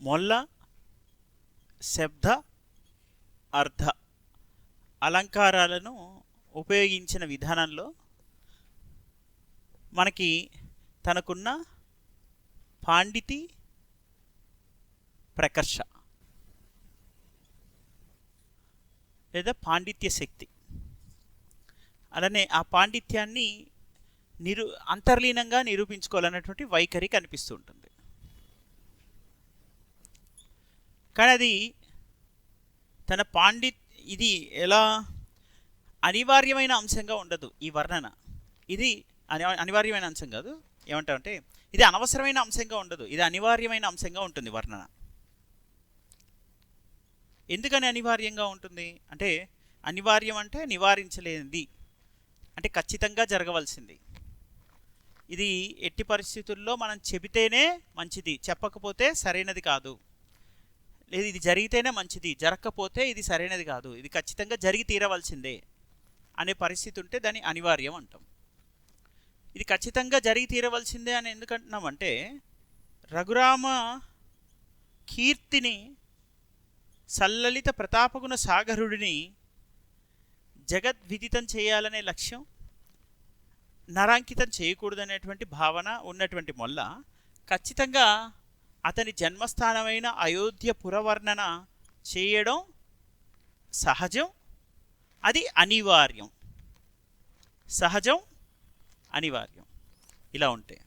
మొల్ల, శబ్ద, అర్థ అలంకారాలను ఉపయోగించిన విధానంలో మనకి తనకున్న పాండితి, ప్రకర్ష లేదా పాండిత్య శక్తి, అలానే ఆ పాండిత్యాన్ని అంతర్లీనంగా నిరూపించుకోవాలన్నటువంటి వైఖరి కనిపిస్తూ ఉంటుంది. కానీ అది తన ఇది ఎలా అనివార్యమైన అంశంగా ఉండదు. ఈ వర్ణన ఇది అనివార్యమైన అంశం కాదు, ఏమంటామంటే ఇది అనవసరమైన అంశంగా ఉండదు, ఇది అనివార్యమైన అంశంగా ఉంటుంది వర్ణన. ఎందుకని అనివార్యంగా ఉంటుంది అంటే, అనివార్యం అంటే నివారించలేనిది, అంటే ఖచ్చితంగా జరగవలసింది. ఇది ఎట్టి పరిస్థితుల్లో మనం చెబితేనే మంచిది, చెప్పకపోతే సరైనది కాదు. లేదు ఇది జరిగితేనే మంచిది, జరగకపోతే ఇది సరైనది కాదు, ఇది ఖచ్చితంగా జరిగి తీరవలసిందే అనే పరిస్థితి ఉంటే దాన్ని అనివార్యం అంటాం. ఇది ఖచ్చితంగా జరిగి తీరవలసిందే అని ఎందుకంటున్నామంటే, రఘురామ కీర్తిని సల్లలిత ప్రతాపగుణ సాగరుడిని జగద్విదితం చేయాలనే లక్ష్యం, నరాంకితం చేయకూడదనేటువంటి భావన ఉన్నటువంటి మొల్ల ఖచ్చితంగా అతని జన్మస్థానమైన అయోధ్య పురవర్ణన చేయడం సహజం, అది అనివార్యం. సహజం, అనివార్యం ఇలా ఉంటే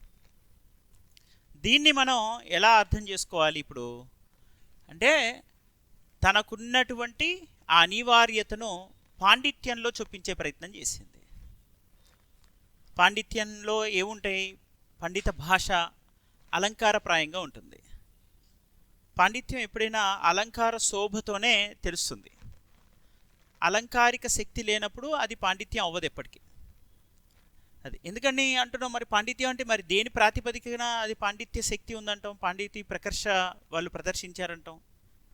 దీన్ని మనం ఎలా అర్థం చేసుకోవాలి ఇప్పుడు అంటే, తనకున్నటువంటి ఆ అనివార్యతను పాండిత్యంలో చొప్పించే ప్రయత్నం చేసింది. పాండిత్యంలో ఏముంటాయి? పండిత భాష అలంకారప్రాయంగా ఉంటుంది. పాండిత్యం ఎప్పుడైనా అలంకార శోభతోనే తెలుస్తుంది. అలంకారిక శక్తి లేనప్పుడు అది పాండిత్యం అవ్వదు ఎప్పటికీ. అది ఎందుకని అంటున్నాం మరి పాండిత్యం అంటే, మరి దేని ప్రాతిపదికన అది పాండిత్య శక్తి ఉందంటాం, పాండిత్య ప్రకర్ష వాళ్ళు ప్రదర్శించారంటాం?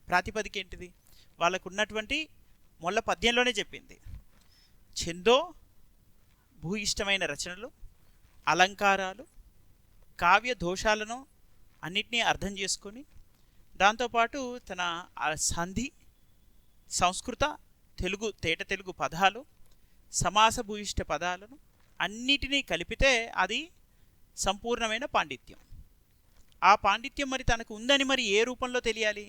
ప్రాతిపదిక ఏంటిది? వాళ్ళకు ఉన్నటువంటి మొల్ల పద్యంలోనే చెప్పింది, ఛందో భూయిష్టమైన రచనలు, అలంకారాలు, కావ్య దోషాలను అన్నిటినీ అర్థం చేసుకొని, దాంతోపాటు తన సంధి, సంస్కృత తెలుగు తేట తెలుగు పదాలు, సమాస భూయిష్ట పదాలను అన్నిటినీ కలిపితే అది సంపూర్ణమైన పాండిత్యం. ఆ పాండిత్యం మరి తనకు ఉందని మరి ఏ రూపంలో తెలియాలి?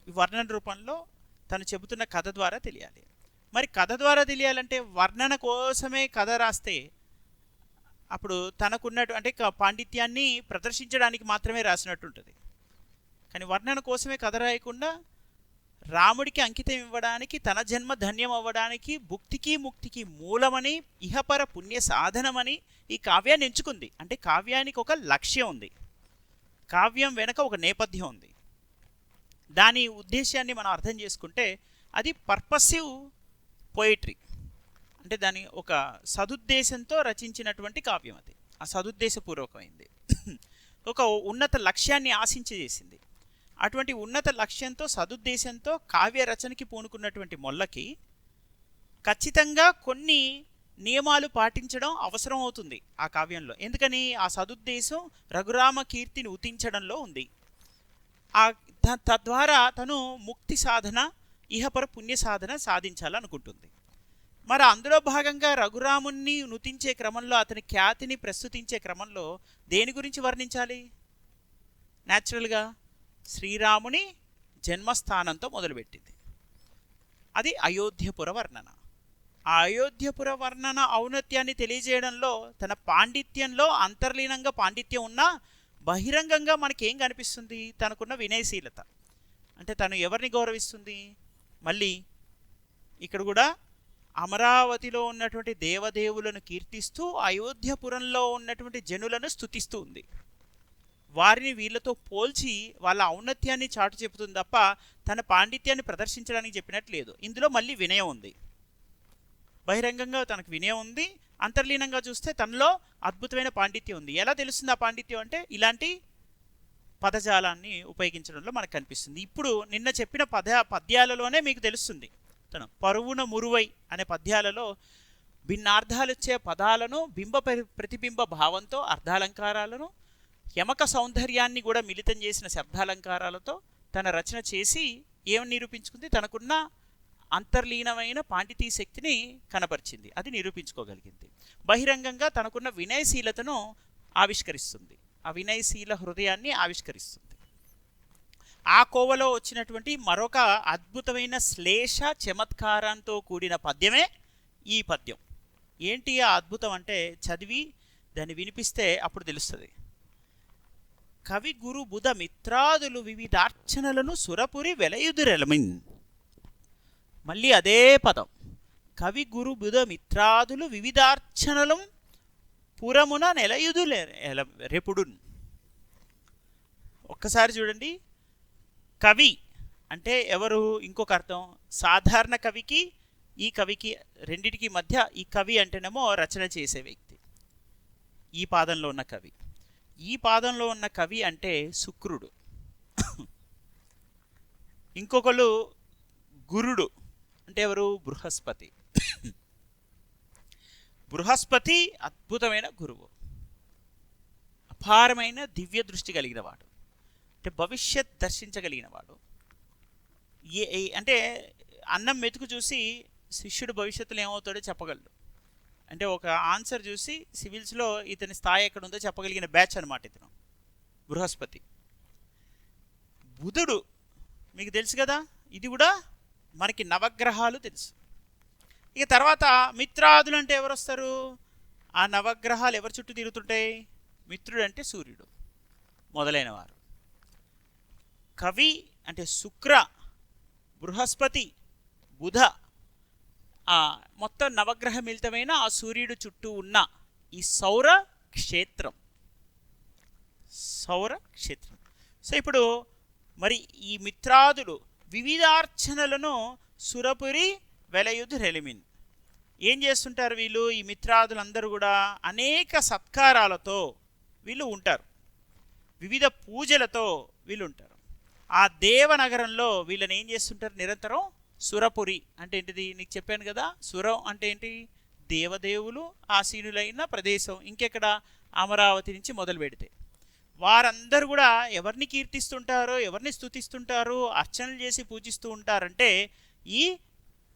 వర్ణన రూపంలో తను చెబుతున్న కథ ద్వారా తెలియాలి. మరి కథ ద్వారా తెలియాలంటే వర్ణన కోసమే కథ రాస్తే అప్పుడు తనకున్నట్టు అంటే పాండిత్యాన్ని ప్రదర్శించడానికి మాత్రమే రాసినట్టు ఉంటుంది. కానీ వర్ణన కోసమే కథ రాయకుండా రాముడికి అంకితం ఇవ్వడానికి, తన జన్మ ధన్యం అవ్వడానికి, భుక్తికి ముక్తికి మూలమని, ఇహపర పుణ్య సాధనమని ఈ కావ్యాన్ని ఎంచుకుంది. అంటే కావ్యానికి ఒక లక్ష్యం ఉంది, కావ్యం వెనక ఒక నేపథ్యం ఉంది. దాని ఉద్దేశాన్ని మనం అర్థం చేసుకుంటే అది పర్పసివ్ పోయిట్రీ, అంటే దాని ఒక సదుద్దేశంతో రచించినటువంటి కావ్యం. అది ఆ సదుద్దేశపూర్వకమైంది, ఒక ఉన్నత లక్ష్యాన్ని ఆశించి చేసింది. అటువంటి ఉన్నత లక్ష్యంతో సదుద్దేశంతో కావ్య రచనకి పూనుకున్నటువంటి మొల్లకి ఖచ్చితంగా కొన్ని నియమాలు పాటించడం అవసరం అవుతుంది ఆ కావ్యంలో. ఎందుకని? ఆ సదుద్దేశం రఘురామ కీర్తిని ఉతించడంలో ఉంది. తద్వారా తను ముక్తి సాధన, ఇహపర పుణ్య సాధన సాధించాలనుకుంటుంది. మరి అందులో భాగంగా రఘురాముణ్ణి నుతించే క్రమంలో, అతని ఖ్యాతిని ప్రస్తుతించే క్రమంలో దేని గురించి వర్ణించాలి? న్యాచురల్గా శ్రీరాముని జన్మస్థానంతో మొదలుపెట్టింది. అది అయోధ్యపుర వర్ణన. ఆ అయోధ్యపుర వర్ణన ఔన్నత్యాన్ని తెలియజేయడంలో, తన పాండిత్యంలో అంతర్లీనంగా పాండిత్యం ఉన్నా బహిరంగంగా మనకేం కనిపిస్తుంది? తనకున్న వినయశీలత. అంటే తను ఎవరిని గౌరవిస్తుంది? మళ్ళీ ఇక్కడ కూడా అమరావతిలో ఉన్నటువంటి దేవదేవులను కీర్తిస్తూ అయోధ్యపురంలో ఉన్నటువంటి జనులను స్తుతిస్తూ ఉంది. వారిని వీళ్ళతో పోల్చి వాళ్ళ ఔన్నత్యాన్ని చాటు చెబుతుంది తప్ప తన పాండిత్యాన్ని ప్రదర్శించడానికి చెప్పినట్లేదు. ఇందులో మళ్ళీ వినయం ఉంది, బహిరంగంగా తనకు వినయం ఉంది, అంతర్లీనంగా చూస్తే తనలో అద్భుతమైన పాండిత్యం ఉంది. ఎలా తెలుస్తుంది ఆ పాండిత్యం అంటే? ఇలాంటి పదజాలాన్ని ఉపయోగించడంలో మనకు కనిపిస్తుంది. ఇప్పుడు నిన్న చెప్పిన పద్యాలలోనే మీకు తెలుస్తుంది. తను పరువున మురువై అనే పద్యాలలో భిన్నార్థాలు వచ్చే పదాలను బింబ ప్రతిబింబ భావంతో అర్ధాలంకారాలను యమక సౌందర్యాన్ని కూడా మిళితం చేసిన శబ్దాలంకారాలతో తన రచన చేసి ఏమని నిరూపించుకుంది? తనకున్న అంతర్లీనమైన పాండితీ శక్తిని కనబరిచింది, అది నిరూపించుకోగలిగింది. బహిరంగంగా తనకున్న వినయశీలతను ఆవిష్కరిస్తుంది, ఆ వినయశీల హృదయాన్ని ఆవిష్కరిస్తుంది. ఆ కోవలో వచ్చినటువంటి మరొక అద్భుతమైన శ్లేష చమత్కారంతో కూడిన పద్యమే ఈ పద్యం. ఏంటి ఆ అద్భుతం అంటే చదివి దాన్ని వినిపిస్తే అప్పుడు తెలుస్తుంది. కవి గురు బుధ మిత్రాదులు వివిధార్చనలను సురపురి వెలయుదురెలమిన్. మళ్ళీ అదే పదం, కవి గురు బుధ మిత్రాదులు వివిధార్చనలు పురమున నెలయుదు రెపుడున్. ఒక్కసారి చూడండి, కవి అంటే ఎవరు? ఇంకొక అర్థం, సాధారణ కవికి ఈ కవికి రెండిటికి మధ్య ఈ కవి అంటేనేమో రచన చేసే వ్యక్తి, ఈ పాదంలో ఉన్న కవి. ఈ పాదంలో ఉన్న కవి అంటే శుక్రుడు. ఇంకొకరు గురుడు అంటే ఎవరు? బృహస్పతి. బృహస్పతి అద్భుతమైన గురువు, అపారమైన దివ్య దృష్టి కలిగిన వాడు, అంటే భవిష్యత్ దర్శించగలిగిన వాడు. అంటే అన్నం మెతుకు చూసి శిష్యుడు భవిష్యత్తులో ఏమవుతాడో చెప్పగలడు. అంటే ఒక ఆన్సర్ చూసి సివిల్స్లో ఇతని స్థాయి ఎక్కడ ఉందో చెప్పగలిగిన బ్యాచ్ అనమాట ఇతను బృహస్పతి. బుధుడు మీకు తెలుసు కదా, ఇది కూడా మనకి నవగ్రహాలు తెలుసు. ఇక తర్వాత మిత్రాదులు అంటే ఎవరు వస్తారు? ఆ నవగ్రహాలు ఎవరి చుట్టూ తిరుగుతుంటాయి? మిత్రుడు అంటే సూర్యుడు మొదలైన వారు. కవి అంటే శుక్ర, బృహస్పతి, బుధ, ఆ మొత్తం నవగ్రహ మిళితమైన ఆ సూర్యుడు చుట్టూ ఉన్న ఈ సౌర క్షేత్రం. సో ఇప్పుడు మరి ఈ మిత్రాదులు వివిధార్చనలను సురపురి వెలయుధు రెలిమిన్. ఏం చేస్తుంటారు వీళ్ళు? ఈ మిత్రాదులందరూ కూడా అనేక సత్కారాలతో వీళ్ళు ఉంటారు, వివిధ పూజలతో వీళ్ళు ఉంటారు. ఆ దేవనగరంలో వీళ్ళని ఏం చేస్తుంటారు? నిరంతరం సురపురి అంటే ఏంటిది? నీకు చెప్పాను కదా, సురం అంటే ఏంటి? దేవదేవులు ఆసీనులైన ప్రదేశం. ఇంకెక్కడ? అమరావతి నుంచి మొదలు పెడితే వారందరూ కూడా ఎవరిని కీర్తిస్తుంటారో, ఎవరిని స్తుతిస్తుంటారో, అర్చనలు చేసి పూజిస్తూ ఉంటారంటే ఈ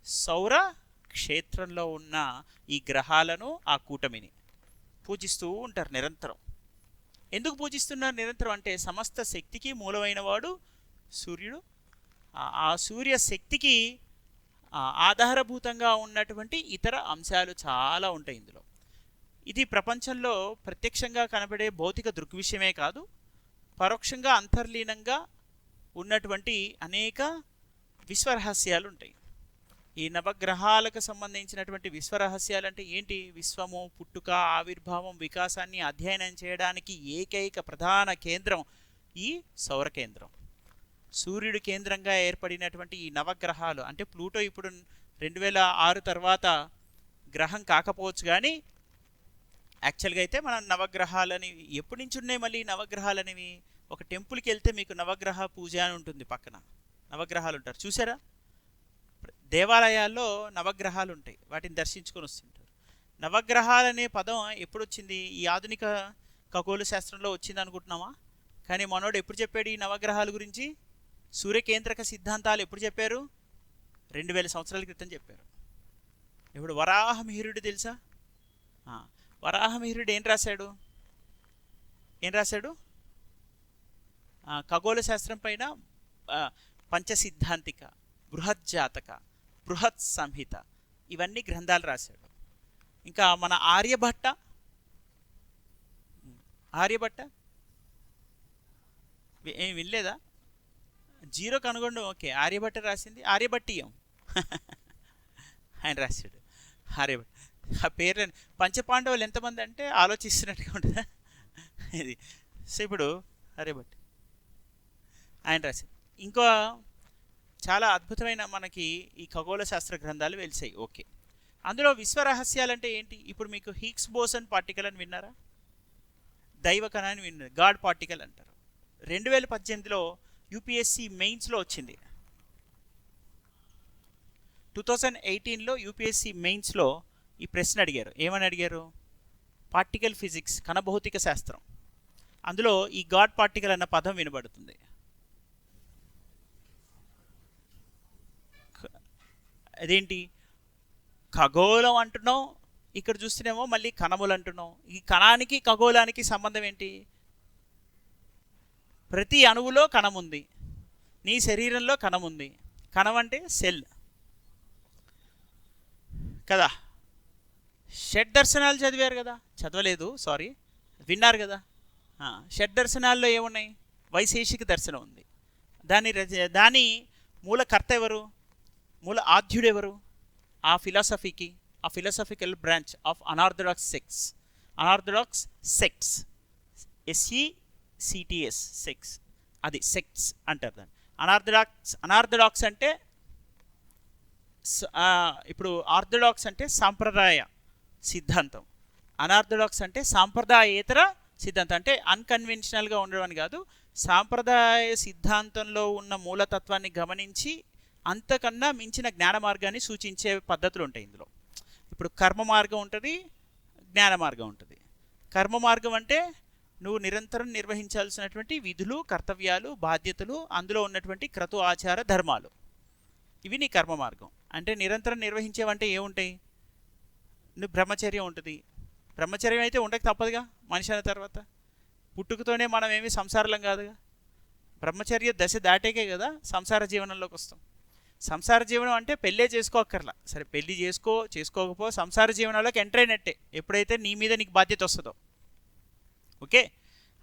సౌర క్షేత్రంలో ఉన్న ఈ గ్రహాలను, ఆ కూటమిని పూజిస్తూ ఉంటారు నిరంతరం. ఎందుకు పూజిస్తున్నారు నిరంతరం అంటే సమస్త శక్తికి మూలమైన వాడు సూర్యుడు. ఆ సూర్య శక్తికి ఆధారభూతంగా ఉన్నటువంటి ఇతర అంశాలు చాలా ఉంటాయి ఇందులో. ఇది ప్రపంచంలో ప్రత్యక్షంగా కనబడే భౌతిక దృగ్విషయమే కాదు, పరోక్షంగా అంతర్లీనంగా ఉన్నటువంటి అనేక విశ్వరహస్యాలు ఉంటాయి. ఈ నవగ్రహాలకు సంబంధించినటువంటి విశ్వరహస్యాలు అంటే ఏంటి? విశ్వము, పుట్టుక, ఆవిర్భావం, వికాసాన్ని అధ్యయనం చేయడానికి ఏకైక ప్రధాన కేంద్రం ఈ సౌర కేంద్రం. సూర్యుడు కేంద్రంగా ఏర్పడినటువంటి ఈ నవగ్రహాలు అంటే ప్లూటో ఇప్పుడు 2006 తర్వాత గ్రహం కాకపోవచ్చు, కానీ యాక్చువల్గా అయితే మనం నవగ్రహాలని ఎప్పటి నుంచి ఉన్నాయి? మళ్ళీ నవగ్రహాలు అనేవి ఒక టెంపుల్కి వెళ్తే మీకు నవగ్రహ పూజ అని ఉంటుంది, పక్కన నవగ్రహాలు ఉంటారు చూసారా? దేవాలయాల్లో నవగ్రహాలు ఉంటాయి, వాటిని దర్శించుకొని వస్తుంటారు. నవగ్రహాలు అనే పదం ఎప్పుడు వచ్చింది? ఈ ఆధునిక ఖగోళ శాస్త్రంలో వచ్చింది అనుకుంటున్నామా? కానీ మనోడు ఎప్పుడు చెప్పాడు ఈ నవగ్రహాల గురించి? సూర్యకేంద్రక సిద్ధాంతాలు ఎప్పుడు చెప్పారు? 2000 సంవత్సరాల క్రితం చెప్పారు. ఇప్పుడు వరాహమిహిరుడు తెలుసా? వరాహమిహిరుడు ఏం రాశాడు? ఖగోళ శాస్త్రం పైన పంచసిద్ధాంతిక, బృహజ్జాతక, బృహత్ సంహిత, ఇవన్నీ గ్రంథాలు రాశాడు. ఇంకా మన ఆర్యభట్ట ఏం వినలేదా? జీరో కనుగొండు. ఓకే, ఆర్యభట్ట రాసింది ఆర్యభట్టీయం. ఆయన రాశాడు ఆర్యభట్ట. ఆ పేరు పంచపాండవులు ఎంతమంది అంటే ఆలోచిస్తున్నట్టుగా ఉంటుందా ఇది. సో ఇప్పుడు ఆర్యభట్ట ఆయన రాశాడు. ఇంకో చాలా అద్భుతమైన మనకి ఈ ఖగోళ శాస్త్ర గ్రంథాలు వెలిసాయి. ఓకే, అందులో విశ్వరహస్యాలు అంటే ఏంటి? ఇప్పుడు మీకు హిగ్స్ బోసన్ పార్టికల్ అని విన్నారా? దైవ కణాన్ని విన్నారు, గాడ్ పార్టికల్ అంటారు. 2018లో యూపీఎస్సీ మెయిన్స్లో వచ్చింది. 2018లో యూపీఎస్సీ మెయిన్స్లో ఈ ప్రశ్న అడిగారు. ఏమని అడిగారు? పార్టికల్ ఫిజిక్స్, కణభౌతిక శాస్త్రం. అందులో ఈ గాడ్ పార్టికల్ అన్న పదం వినబడుతుంది. అదేంటి ఖగోళం అంటున్నాం, ఇక్కడ చూస్తేనేమో మళ్ళీ కణములు అంటున్నాం. ఈ కణానికి ఖగోళానికి సంబంధం ఏంటి? ప్రతి అణువులో కణం ఉంది, నీ శరీరంలో కణం ఉంది. కణం అంటే సెల్ కదా. షడ్ దర్శనాలు చదివారు కదా, చదవలేదు సారీ, విన్నారు కదా. షడ్ దర్శనాల్లో ఏమున్నాయి? వైశేషిక దర్శనం ఉంది. దాని మూలకర్త ఎవరు? మూల ఆద్యుడు ఎవరు? ఆ ఫిలాసఫీకి, ఆ philosophical branch of unorthodox sects SECTS sex, అది సెక్ట్స్ అంటారు దాన్ని. అనార్థడాక్స్ అంటే ఇప్పుడు ఆర్థడాక్స్ అంటే సాంప్రదాయ సిద్ధాంతం, అనార్థడాక్స్ అంటే సాంప్రదాయేతర సిద్ధాంతం. అంటే అన్కన్వెన్షనల్గా ఉండడం అని కాదు, సాంప్రదాయ సిద్ధాంతంలో ఉన్న మూలతత్వాన్ని గమనించి అంతకన్నా మించిన జ్ఞాన మార్గాన్ని సూచించే పద్ధతులు ఉంటాయి ఇందులో. ఇప్పుడు కర్మ మార్గం ఉంటుంది, జ్ఞాన మార్గం ఉంటుంది. కర్మ మార్గం అంటే నువ్వు నిరంతరం నిర్వహించాల్సినటువంటి విధులు, కర్తవ్యాలు, బాధ్యతలు, అందులో ఉన్నటువంటి క్రతు ఆచార ధర్మాలు, ఇవి నీ కర్మ మార్గం. అంటే నిరంతరం నిర్వహించేవంటే ఏముంటాయి? నువ్వు బ్రహ్మచర్యం ఉంటుంది. బ్రహ్మచర్యం అయితే ఉండక తప్పదుగా మనిషి అయిన తర్వాత. పుట్టుకతోనే మనం ఏమి సంసారం కాదుగా. బ్రహ్మచర్య దశ దాటేకే కదా సంసార జీవనంలోకి వస్తాం. సంసార జీవనం అంటే పెళ్ళే చేసుకోక్కర్లా, సరే పెళ్ళి చేసుకోకపో సంసార జీవనంలోకి ఎంటర్ అయినట్టే ఎప్పుడైతే నీ మీద నీకు బాధ్యత వస్తుందో. ఓకే,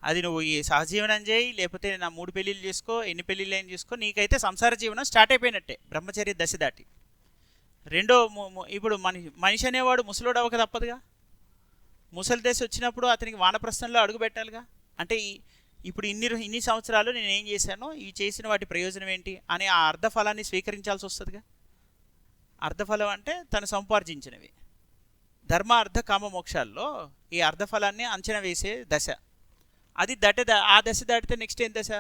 అది నువ్వు ఈ సహజీవనం చేయి, లేకపోతే నా 3 పెళ్ళిళ్ళు చేసుకో, ఎన్ని పెళ్ళిళ్ళు ఏం చేసుకో, నీకైతే సంసార జీవనం స్టార్ట్ అయిపోయినట్టే బ్రహ్మచర్య దశ దాటి. రెండో ఇప్పుడు మనిషి అనేవాడు ముసలోడు అవ్వక తప్పదుగా. ముసలి దశ వచ్చినప్పుడు అతనికి వానప్రస్థంలో అడుగు పెట్టాలిగా. అంటే ఇప్పుడు ఇన్ని సంవత్సరాలు నేను ఏం చేశానో, ఇవి చేసిన వాటి ప్రయోజనం ఏంటి అనే ఆ అర్ధఫలాన్ని స్వీకరించాల్సి వస్తుందిగా. అర్ధఫలం అంటే తను సంపార్జించినవి. ధర్మ అర్ధ కామ మోక్షాల్లో ఈ అర్ధఫలాన్ని అంచనా వేసే దశ అది ఆ దశ దాటితే నెక్స్ట్ ఏం దశ?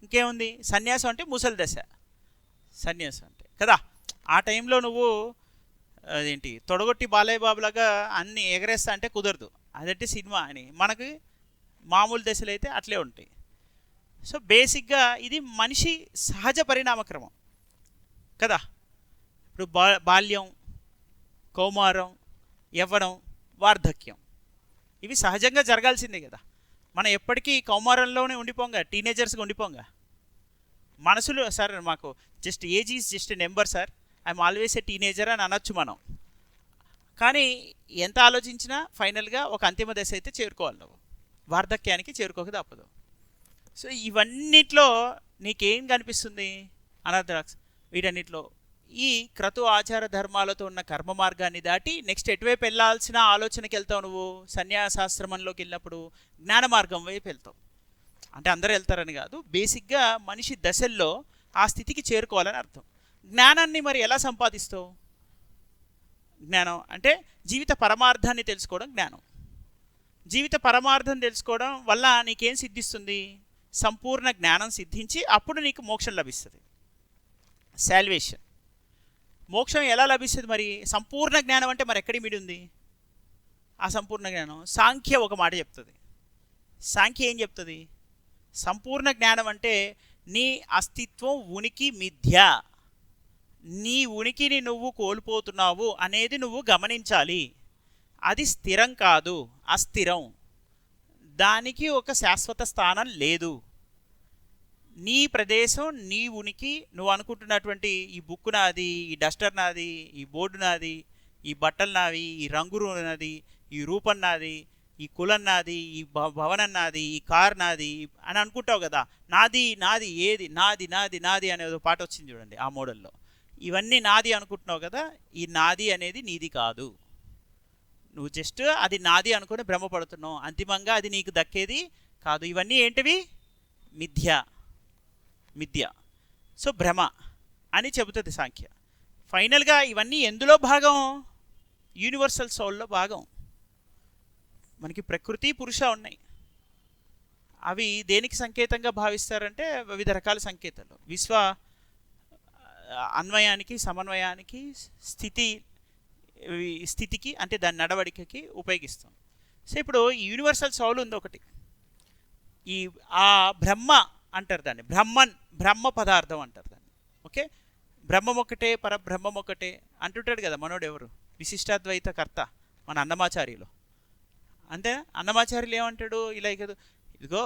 ఇంకేముంది? సన్యాసం అంటే ముసలి దశ. సన్యాసం అంటే కదా, ఆ టైంలో నువ్వు అదేంటి తొడగొట్టి బాలయ్య బాబులాగా అన్ని ఎగరేస్తా అంటే కుదరదు. అదంటే సినిమా అని. మనకి మామూలు దశలు అయితే అట్లే ఉంటాయి. సో బేసిక్గా ఇది మనిషి సహజ పరిణామక్రమం కదా. ఇప్పుడు బాల్యం, కౌమారం, యవ్వనం, వార్ధక్యం, ఇవి సహజంగా జరగాల్సిందే కదా. మనం ఎప్పటికీ కౌమారంలోనే ఉండిపోంగా, టీనేజర్స్గా ఉండిపోంగా. మనసులో సార్ మాకు age is just a number sir, I'm always a teenager అని అనొచ్చు మనం. కానీ ఎంత ఆలోచించినా ఫైనల్గా ఒక అంతిమ దశ అయితే చేరుకోవాలి, నువ్వు వార్ధక్యానికి చేరుకోక తప్పదు. సో ఇవన్నిట్లో నీకేం కనిపిస్తుంది? అనార్థడాక్స్ వీటన్నిటిలో ఈ క్రతు ఆచార ధర్మాలతో ఉన్న కర్మ మార్గాన్ని దాటి నెక్స్ట్ ఎటువైపు వెళ్ళాల్సిన ఆలోచనకి వెళ్తావు. నువ్వు సన్యాసాశ్రమంలోకి వెళ్ళినప్పుడు జ్ఞాన మార్గం వైపు వెళ్తావు. అంటే అందరూ వెళ్తారని కాదు, బేసిక్గా మనిషి దశల్లో ఆ స్థితికి చేరుకోవాలని అర్థం. జ్ఞానాన్ని మరి ఎలా సంపాదిస్తావు? జ్ఞానం అంటే జీవిత పరమార్థాన్ని తెలుసుకోవడం జ్ఞానం. జీవిత పరమార్థం తెలుసుకోవడం వల్ల నీకేం సిద్ధిస్తుంది? సంపూర్ణ జ్ఞానం సిద్ధించి అప్పుడు నీకు మోక్షం లభిస్తుంది, సాల్వేషన్. మోక్షం ఎలా లభిస్తుంది మరి? సంపూర్ణ జ్ఞానం అంటే మరి ఎక్కడి మిడి ఉంది ఆ సంపూర్ణ జ్ఞానం? సాంఖ్య ఒక మాట చెప్తుంది. సాంఖ్య ఏం చెప్తుంది? సంపూర్ణ జ్ఞానం అంటే నీ అస్తిత్వం, ఉనికి మిథ్య, నీ ఉనికిని నువ్వు కోల్పోతున్నావు అనేది నువ్వు గమనించాలి. అది స్థిరం కాదు, అస్థిరం, దానికి ఒక శాశ్వత స్థానం లేదు. నీ ప్రదేశం, నీ ఉనికి, నువ్వు అనుకుంటున్నటువంటి ఈ బుక్ నాది, ఈ డస్టర్ నాది, ఈ బోర్డు నాది, ఈ బట్టలు నావి, ఈ రంగు నాది, ఈ రూపం నాది, ఈ కులం నాది, ఈ భవనం నాది, ఈ కార్ నాది అని అనుకుంటావు కదా. నాది నాది ఏది? నాది నాది నాది అనేది పాట వచ్చింది చూడండి ఆ మోడల్లో. ఇవన్నీ నాది అనుకుంటున్నావు కదా. ఈ నాది అనేది నీది కాదు. నువ్వు జస్ట్ అది నాది అనుకుని భ్రమపడుతున్నావు. అంతిమంగా అది నీకు దక్కేది కాదు. ఇవన్నీ ఏంటివి? మిథ్య. సో భ్రమ అని చెబుతుంది సాంఖ్య. ఫైనల్గా ఇవన్నీ ఎందులో భాగం? యూనివర్సల్ సోల్లో భాగం. మనకి ప్రకృతి, పురుష ఉన్నాయి. అవి దేనికి సంకేతంగా భావిస్తారంటే వివిధ రకాల సంకేతాలు. విశ్వ అన్వయానికి, సమన్వయానికి, స్థితికి అంటే దాని నడవడికకి ఉపయోగిస్తాం. సో ఇప్పుడు ఈ యూనివర్సల్ సోల్ ఉంది ఒకటి, ఈ ఆ బ్రహ్మ అంటారు దాన్ని, బ్రహ్మ పదార్థం అంటారు దాన్ని. ఓకే, బ్రహ్మం ఒకటే పరబ్రహ్మం ఒకటే అంటుంటాడు కదా మనోడు ఎవరు, విశిష్టాద్వైత కర్త మన అన్నమాచార్యులు. అంతే, అన్నమాచార్యులు ఏమంటాడు ఇలా కదా, ఇదిగో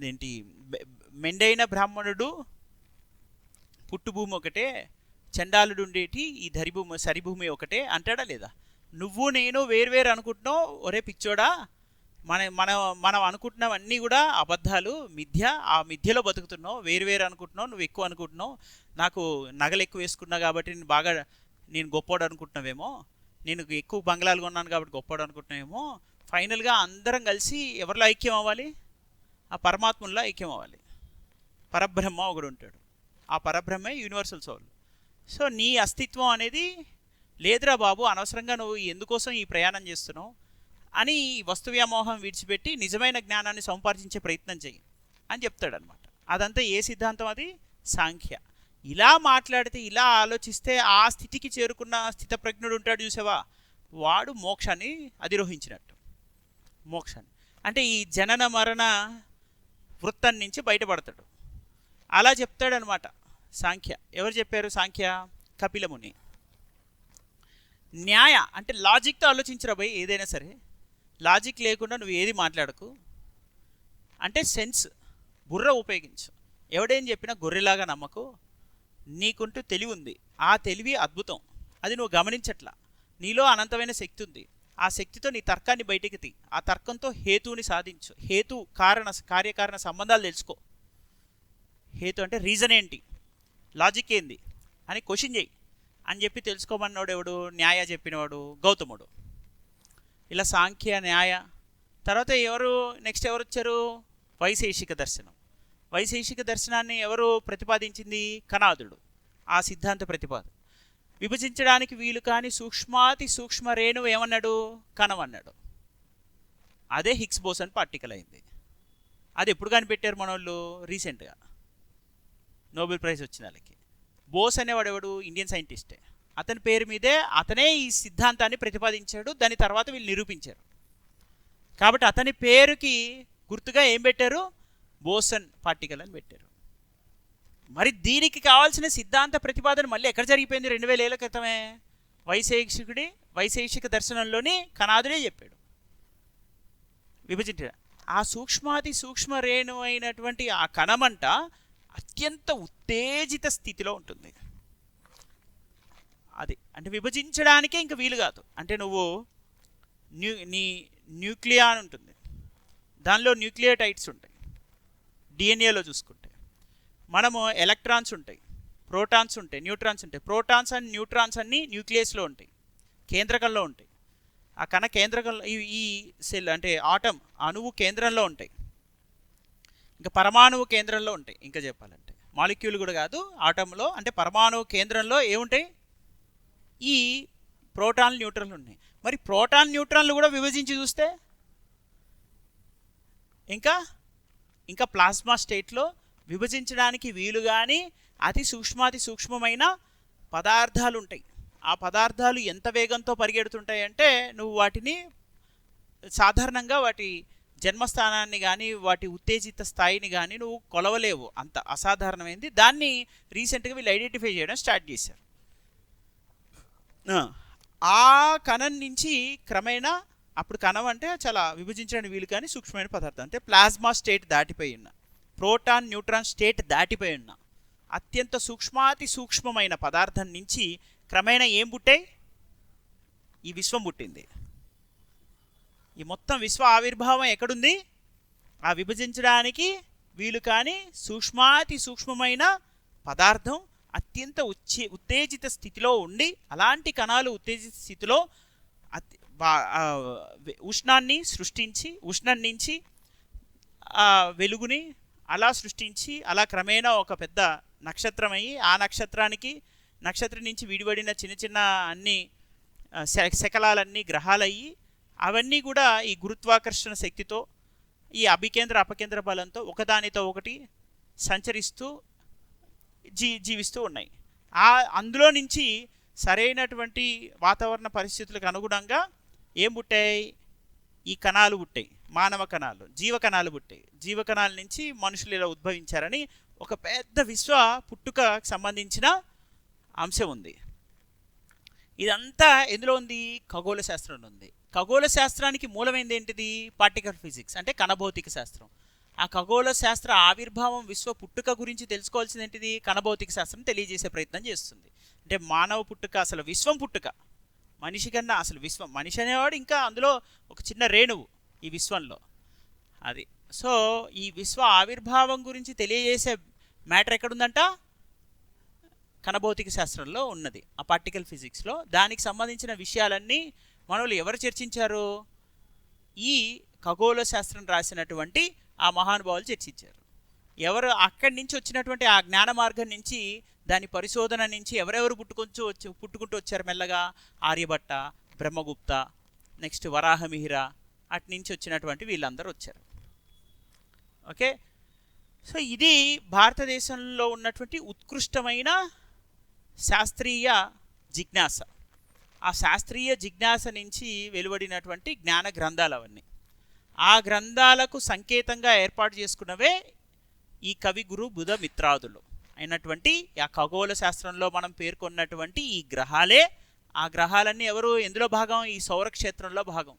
ఏంటి మెండైన బ్రాహ్మణుడు పుట్టుభూమి ఒకటే, చండాలుడు ఉండేటి ఈ సరిభూమి ఒకటే అంటాడా లేదా? నువ్వు నేను వేరు అనుకుంటున్నావు, ఒరే పిచ్చోడా, మనం అనుకుంటున్నవన్నీ కూడా అబద్ధాలు, మిథ్య. ఆ మిథ్యలో బతుకుతున్నావు, వేరు అనుకుంటున్నావు, నువ్వు ఎక్కువ అనుకుంటున్నావు, నాకు నగలు ఎక్కువ వేసుకున్నా కాబట్టి నేను గొప్పోడు అనుకుంటున్నావేమో, నేను ఎక్కువ బంగ్లాలు కొన్నాను కాబట్టి గొప్పోడు అనుకుంటున్నావేమో. ఫైనల్గా అందరం కలిసి ఎవరిలో ఐక్యం అవ్వాలి? ఆ పరమాత్మలో ఐక్యం అవ్వాలి. పరబ్రహ్మ ఒకడు ఉంటాడు, ఆ పరబ్రహ్మే యూనివర్సల్ సోల్. సో నీ అస్తిత్వం అనేది లేదురా బాబు, అనవసరంగా నువ్వు ఎందుకోసం ఈ ప్రయాణం చేస్తున్నావు అని వస్తు వ్యామోహం విడిచిపెట్టి నిజమైన జ్ఞానాన్ని సంపాదించే ప్రయత్నం చేయి అని చెప్తాడనమాట. అదంతా ఏ సిద్ధాంతం? అది సాంఖ్య. ఇలా మాట్లాడితే, ఇలా ఆలోచిస్తే ఆ స్థితికి చేరుకున్న స్థితప్రజ్ఞుడు ఉంటాడు చూసావా, వాడు మోక్షాన్ని అధిరోహించినట్టు. మోక్షాన్ని అంటే ఈ జనన మరణ వృత్తం నుంచి బయటపడతాడు. అలా చెప్తాడనమాట సాంఖ్య. ఎవరు చెప్పారు సాంఖ్య? కపిలముని. న్యాయ అంటే లాజిక్తో ఆలోచించరా భయ్, ఏదైనా సరే లాజిక్ లేకుండా నువ్వు ఏది మాట్లాడకు, అంటే సెన్స్, బుర్ర ఉపయోగించు. ఎవడేం చెప్పినా గొర్రెలాగా నమ్మకు. నీకుంటూ తెలివి ఉంది, ఆ తెలివి అద్భుతం, అది నువ్వు గమనించట్లా. నీలో అనంతమైన శక్తి ఉంది, ఆ శక్తితో నీ తర్కాన్ని బయటికి తీ, ఆ తర్కంతో హేతువుని సాధించు. హేతు కార్యకారణ సంబంధాలు తెలుసుకో. హేతు అంటే రీజన్ ఏంటి, లాజిక్ ఏంది అని క్వశ్చన్ చేయి అని చెప్పి తెలుసుకోమన్నాడు ఎవడు? న్యాయ చెప్పినవాడు గౌతముడు. ఇలా సాంఖ్య, న్యాయ తర్వాత నెక్స్ట్ ఎవరు వచ్చారు? వైశేషిక దర్శనం. వైశేషిక దర్శనాన్ని ఎవరు ప్రతిపాదించింది? కణాదుడు. ఆ సిద్ధాంత ప్రతిపాదన. విభజించడానికి వీలు కాని సూక్ష్మాతి సూక్ష్మ రేణువు ఏమన్నాడు? కణం అన్నాడు. అదే హిగ్స్ బోసన్ పార్టికల్ అయింది. అది ఎప్పుడు కనిపెట్టారు మనోళ్ళు? రీసెంట్గా నోబెల్ ప్రైజ్ వచ్చిన వాళ్ళకి. బోస్ అనేవాడు ఎవడు? ఇండియన్ సైంటిస్టే. అతని పేరు మీదే అతనే ఈ సిద్ధాంతాన్ని ప్రతిపాదించాడు. దాని తర్వాత వీళ్ళు నిరూపించారు. కాబట్టి అతని పేరుకి గుర్తుగా ఏం పెట్టారు? బోసన్ పార్టికల్ అని పెట్టారు. మరి దీనికి కావాల్సిన సిద్ధాంత ప్రతిపాదన మళ్ళీ ఎక్కడ జరిగిపోయింది? 2000 ఏళ్ల క్రితమే వైశేషిక దర్శనంలోని కణాదుడే చెప్పాడు. విభజించ ఆ సూక్ష్మాతి సూక్ష్మ రేణు అయినటువంటి ఆ కణమంట అత్యంత ఉత్తేజిత స్థితిలో ఉంటుంది. అది అంటే విభజించడానికే ఇంక వీలు కాదు. అంటే నువ్వు నీ న్యూక్లియా అని ఉంటుంది, దానిలో న్యూక్లియోటైడ్స్ ఉంటాయి. డిఎన్ఏలో చూసుకుంటే మనము ఎలక్ట్రాన్స్ ఉంటాయి, ప్రోటాన్స్ ఉంటాయి, న్యూట్రాన్స్ ఉంటాయి. ప్రోటాన్స్ అండ్ న్యూట్రాన్స్ అన్నీ న్యూక్లియస్లో ఉంటాయి, కేంద్రకంలో ఉంటాయి. ఆ కణ కేంద్రకంలో ఈ సెల్ అంటే ఆటం, అణువు కేంద్రంలో ఉంటాయి. ఇంకా పరమాణువు కేంద్రంలో ఉంటాయి. ఇంకా చెప్పాలంటే మాలిక్యూల్ కూడా కాదు, ఆటంలో అంటే పరమాణువు కేంద్రంలో ఏముంటాయి? ఈ ప్రోటాన్లు, న్యూట్రాన్లు ఉన్నాయి. మరి ప్రోటాన్, న్యూట్రాన్లు కూడా విభజించి చూస్తే ఇంకా ప్లాస్మా స్టేట్లో విభజించడానికి వీలు కానీ అతి సూక్ష్మాతి సూక్ష్మమైన పదార్థాలు ఉంటాయి. ఆ పదార్థాలు ఎంత వేగంతో పరిగెడుతుంటాయంటే నువ్వు వాటిని సాధారణంగా వాటి జన్మస్థానాన్ని కానీ వాటి ఉత్తేజిత స్థాయిని కానీ నువ్వు కొలవలేవు, అంత అసాధారణమైంది. దాన్ని రీసెంట్గా వీళ్ళు ఐడెంటిఫై చేయడం స్టార్ట్ చేశారు. ఆ కణం నుంచి క్రమేణా, అప్పుడు కణం అంటే చాలా విభజించడానికి వీలు కానీ సూక్ష్మమైన పదార్థం, అంటే ప్లాస్మా స్టేట్ దాటిపోయి ఉన్న, ప్రోటాన్ న్యూట్రాన్ స్టేట్ దాటిపోయి ఉన్న అత్యంత సూక్ష్మాతి సూక్ష్మమైన పదార్థం నుంచి క్రమేణా ఏం పుట్టాయి? ఈ విశ్వం పుట్టింది. ఈ మొత్తం విశ్వ ఆవిర్భావం ఎక్కడుంది? ఆ విభజించడానికి వీలు కానీ సూక్ష్మాతి సూక్ష్మమైన పదార్థం అత్యంత ఉత్తేజిత స్థితిలో ఉండి, అలాంటి కణాలు ఉత్తేజిత స్థితిలో ఉష్ణాన్ని సృష్టించి, ఉష్ణం నుంచి వెలుగుని అలా సృష్టించి, అలా క్రమేణా ఒక పెద్ద నక్షత్రం అయ్యి, ఆ నక్షత్రం నుంచి విడిపడిన చిన్న చిన్న అన్ని శకలాలన్నీ గ్రహాలయ్యి, అవన్నీ కూడా ఈ గురుత్వాకర్షణ శక్తితో, ఈ అభికేంద్ర అపకేంద్ర బలంతో ఒకదానితో ఒకటి సంచరిస్తూ జీవిస్తూ ఉన్నాయి. అందులో నుంచి సరైనటువంటి వాతావరణ పరిస్థితులకు అనుగుణంగా ఏం పుట్టాయి? ఈ కణాలు పుట్టాయి, మానవ కణాలు, జీవకణాలు పుట్టాయి, జీవకణాల నుంచి మనుషులు ఇలా ఉద్భవించారని ఒక పెద్ద విశ్వ పుట్టుకకు సంబంధించిన అంశం ఉంది. ఇదంతా ఎందులో ఉంది? ఖగోళ శాస్త్రంలో ఉంది. ఖగోళ శాస్త్రానికి మూలమైంది ఏంటిది? పార్టికల్ ఫిజిక్స్ అంటే కణభౌతిక శాస్త్రం. ఆ ఖగోళ శాస్త్ర ఆవిర్భావం, విశ్వ పుట్టుక గురించి తెలుసుకోవాల్సింది ఏంటిది? కణభౌతిక శాస్త్రం తెలియజేసే ప్రయత్నం చేస్తుంది. అంటే మానవ పుట్టుక, అసలు విశ్వం పుట్టుక, మనిషి కన్నా అసలు విశ్వం, మనిషి అనేవాడు ఇంకా అందులో ఒక చిన్న రేణువు ఈ విశ్వంలో. అది సో ఈ విశ్వ ఆవిర్భావం గురించి తెలియజేసే మ్యాటర్ ఎక్కడుందంట? కణభౌతిక శాస్త్రంలో ఉన్నది, ఆ పార్టికల్ ఫిజిక్స్లో. దానికి సంబంధించిన విషయాలన్నీ మనోళ్ళు ఎవరు చర్చించారు? ఈ ఖగోళ శాస్త్రం రాసినటువంటి ఆ మహానుభావులు చర్చించారు. ఎవరు అక్కడి నుంచి వచ్చినటువంటి ఆ జ్ఞాన మార్గం నుంచి, దాని పరిశోధన నుంచి ఎవరెవరు పుట్టుకుంటూ వచ్చారు మెల్లగా? ఆర్యభట్ట, బ్రహ్మగుప్త, నెక్స్ట్ వరాహమిహిర, అటు నుంచి వచ్చినటువంటి వీళ్ళందరూ వచ్చారు. ఓకే, సో ఇది భారతదేశంలో ఉన్నటువంటి ఉత్కృష్టమైన శాస్త్రీయ జిజ్ఞాస. ఆ శాస్త్రీయ జిజ్ఞాస నుంచి వెలువడినటువంటి జ్ఞాన గ్రంథాలు అవన్నీ. ఆ గ్రంథాలకు సంకేతంగా ఏర్పాటు చేసుకున్నవే ఈ కవి గురు బుధ మిత్రాదులు అయినటువంటి ఆ ఖగోళ శాస్త్రంలో మనం పేర్కొన్నటువంటి ఈ గ్రహాలే. ఆ గ్రహాలన్నీ ఎవరు, ఎందులో భాగం? ఈ సౌరక్షేత్రంలో భాగం,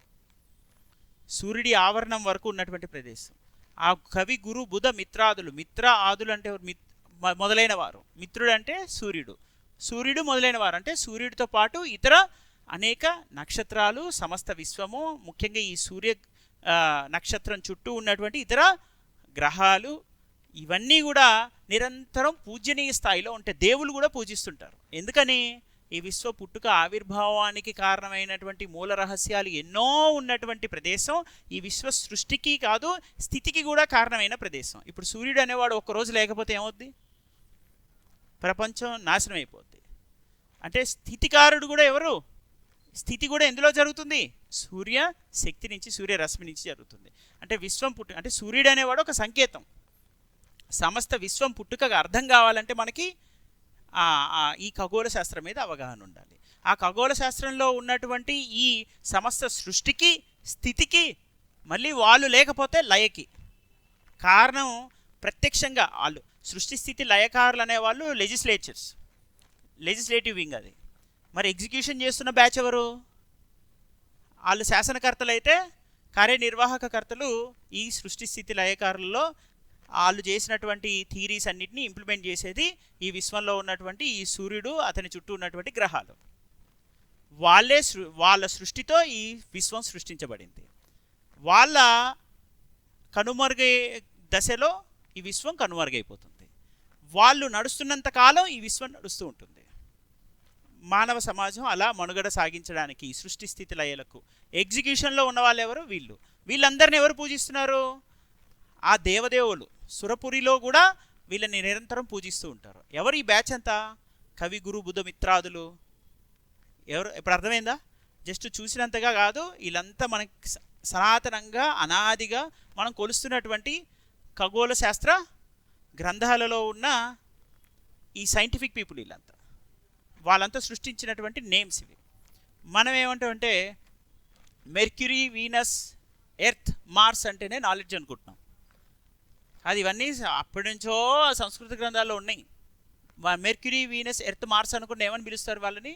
సూర్యుడి ఆవరణం వరకు ఉన్నటువంటి ప్రదేశం. ఆ కవి గురు బుధ మిత్రాదులు, మిత్ర ఆదులు అంటే మొదలైన వారు, మిత్రుడు అంటే సూర్యుడు, సూర్యుడు మొదలైన వారు అంటే సూర్యుడితో పాటు ఇతర అనేక నక్షత్రాలు, సమస్త విశ్వము, ముఖ్యంగా ఈ సూర్య నక్షత్రం చుట్టూ ఉన్నటువంటి ఇతర గ్రహాలు, ఇవన్నీ కూడా నిరంతరం పూజనీయ స్థాయిలో ఉంటాయి. దేవుళ్ళు కూడా పూజిస్తుంటారు. ఎందుకని? ఈ విశ్వ పుట్టుక ఆవిర్భావానికి కారణమైనటువంటి మూల రహస్యాలు ఎన్నో ఉన్నటువంటి ప్రదేశం, ఈ విశ్వ సృష్టికి కాదు స్థితికి కూడా కారణమైన ప్రదేశం. ఇప్పుడు సూర్యుడు అనేవాడు ఒక్కరోజు లేకపోతే ఏమవుద్ది? ప్రపంచం నాశనం అయిపోద్ది. అంటే స్థితికారుడు కూడా ఎవరు? స్థితి కూడా ఎందులో జరుగుతుంది? సూర్య శక్తి నుంచి, సూర్యరశ్మి నుంచి జరుగుతుంది. అంటే విశ్వం పుట్టుక అంటే సూర్యుడు అనేవాడు ఒక సంకేతం. సమస్త విశ్వం పుట్టుకగా అర్థం కావాలంటే మనకి ఈ ఖగోళ శాస్త్రం మీద అవగాహన ఉండాలి. ఆ ఖగోళ శాస్త్రంలో ఉన్నటువంటి ఈ సమస్త సృష్టికి, స్థితికి, మళ్ళీ వాళ్ళు లేకపోతే లయకి కారణం ప్రత్యక్షంగా వాళ్ళు సృష్టి స్థితి లయకారులు అనేవాళ్ళు లెజిస్లేటివ్ వింగ్. అది మరి ఎగ్జిక్యూషన్ చేస్తున్న బ్యాచ్ ఎవరు? వాళ్ళు శాసనకర్తలు అయితే కార్యనిర్వాహక కర్తలు ఈ సృష్టి స్థితి లయకారులలో వాళ్ళు చేసినటువంటి థీరీస్ అన్నిటినీ ఇంప్లిమెంట్ చేసేది ఈ విశ్వంలో ఉన్నటువంటి ఈ సూర్యుడు, అతని చుట్టూ ఉన్నటువంటి గ్రహాలు. వాళ్ళ సృష్టితో ఈ విశ్వం సృష్టించబడింది. వాళ్ళ కనుమరుగై దశలో ఈ విశ్వం కనుమరుగైపోతుంది. వాళ్ళు నడుస్తున్నంత కాలం ఈ విశ్వం నడుస్తూ ఉంటుంది. మానవ సమాజం అలా మనుగడ సాగించడానికి ఈ సృష్టి స్థితి లయలకు ఎగ్జిక్యూషన్లో ఉన్న వాళ్ళు ఎవరు? వీళ్ళందరిని ఎవరు పూజిస్తున్నారు? ఆ దేవదేవులు సురపురిలో కూడా వీళ్ళని నిరంతరం పూజిస్తూ ఉంటారు. ఎవరు ఈ బ్యాచ్ అంతా? కవి గురు బుధ మిత్రాదులు. ఎవరు? ఇప్పుడు అర్థమైందా? జస్ట్ చూసినంతగా కాదు, వీళ్ళంతా మనకి సనాతనంగా అనాదిగా మనం కొలుస్తున్నటువంటి ఖగోళ శాస్త్ర గ్రంథాలలో ఉన్న ఈ సైంటిఫిక్ పీపుల్. వీళ్ళంతా వాళ్ళంతా సృష్టించినటువంటి నేమ్స్ ఇవి. మనం ఏమంటామంటే మెర్క్యూరీ, వీనస్, ఎర్త్, మార్స్ అంటేనే నాలెడ్జ్ అనుకుంటున్నాం. అది ఇవన్నీ అప్పటి నుంచో సంస్కృత గ్రంథాల్లో ఉన్నాయి. మెర్క్యూరీ, వీనస్, ఎర్త్, మార్స్ అనుకుంటే ఏమని పిలుస్తారు వాళ్ళని?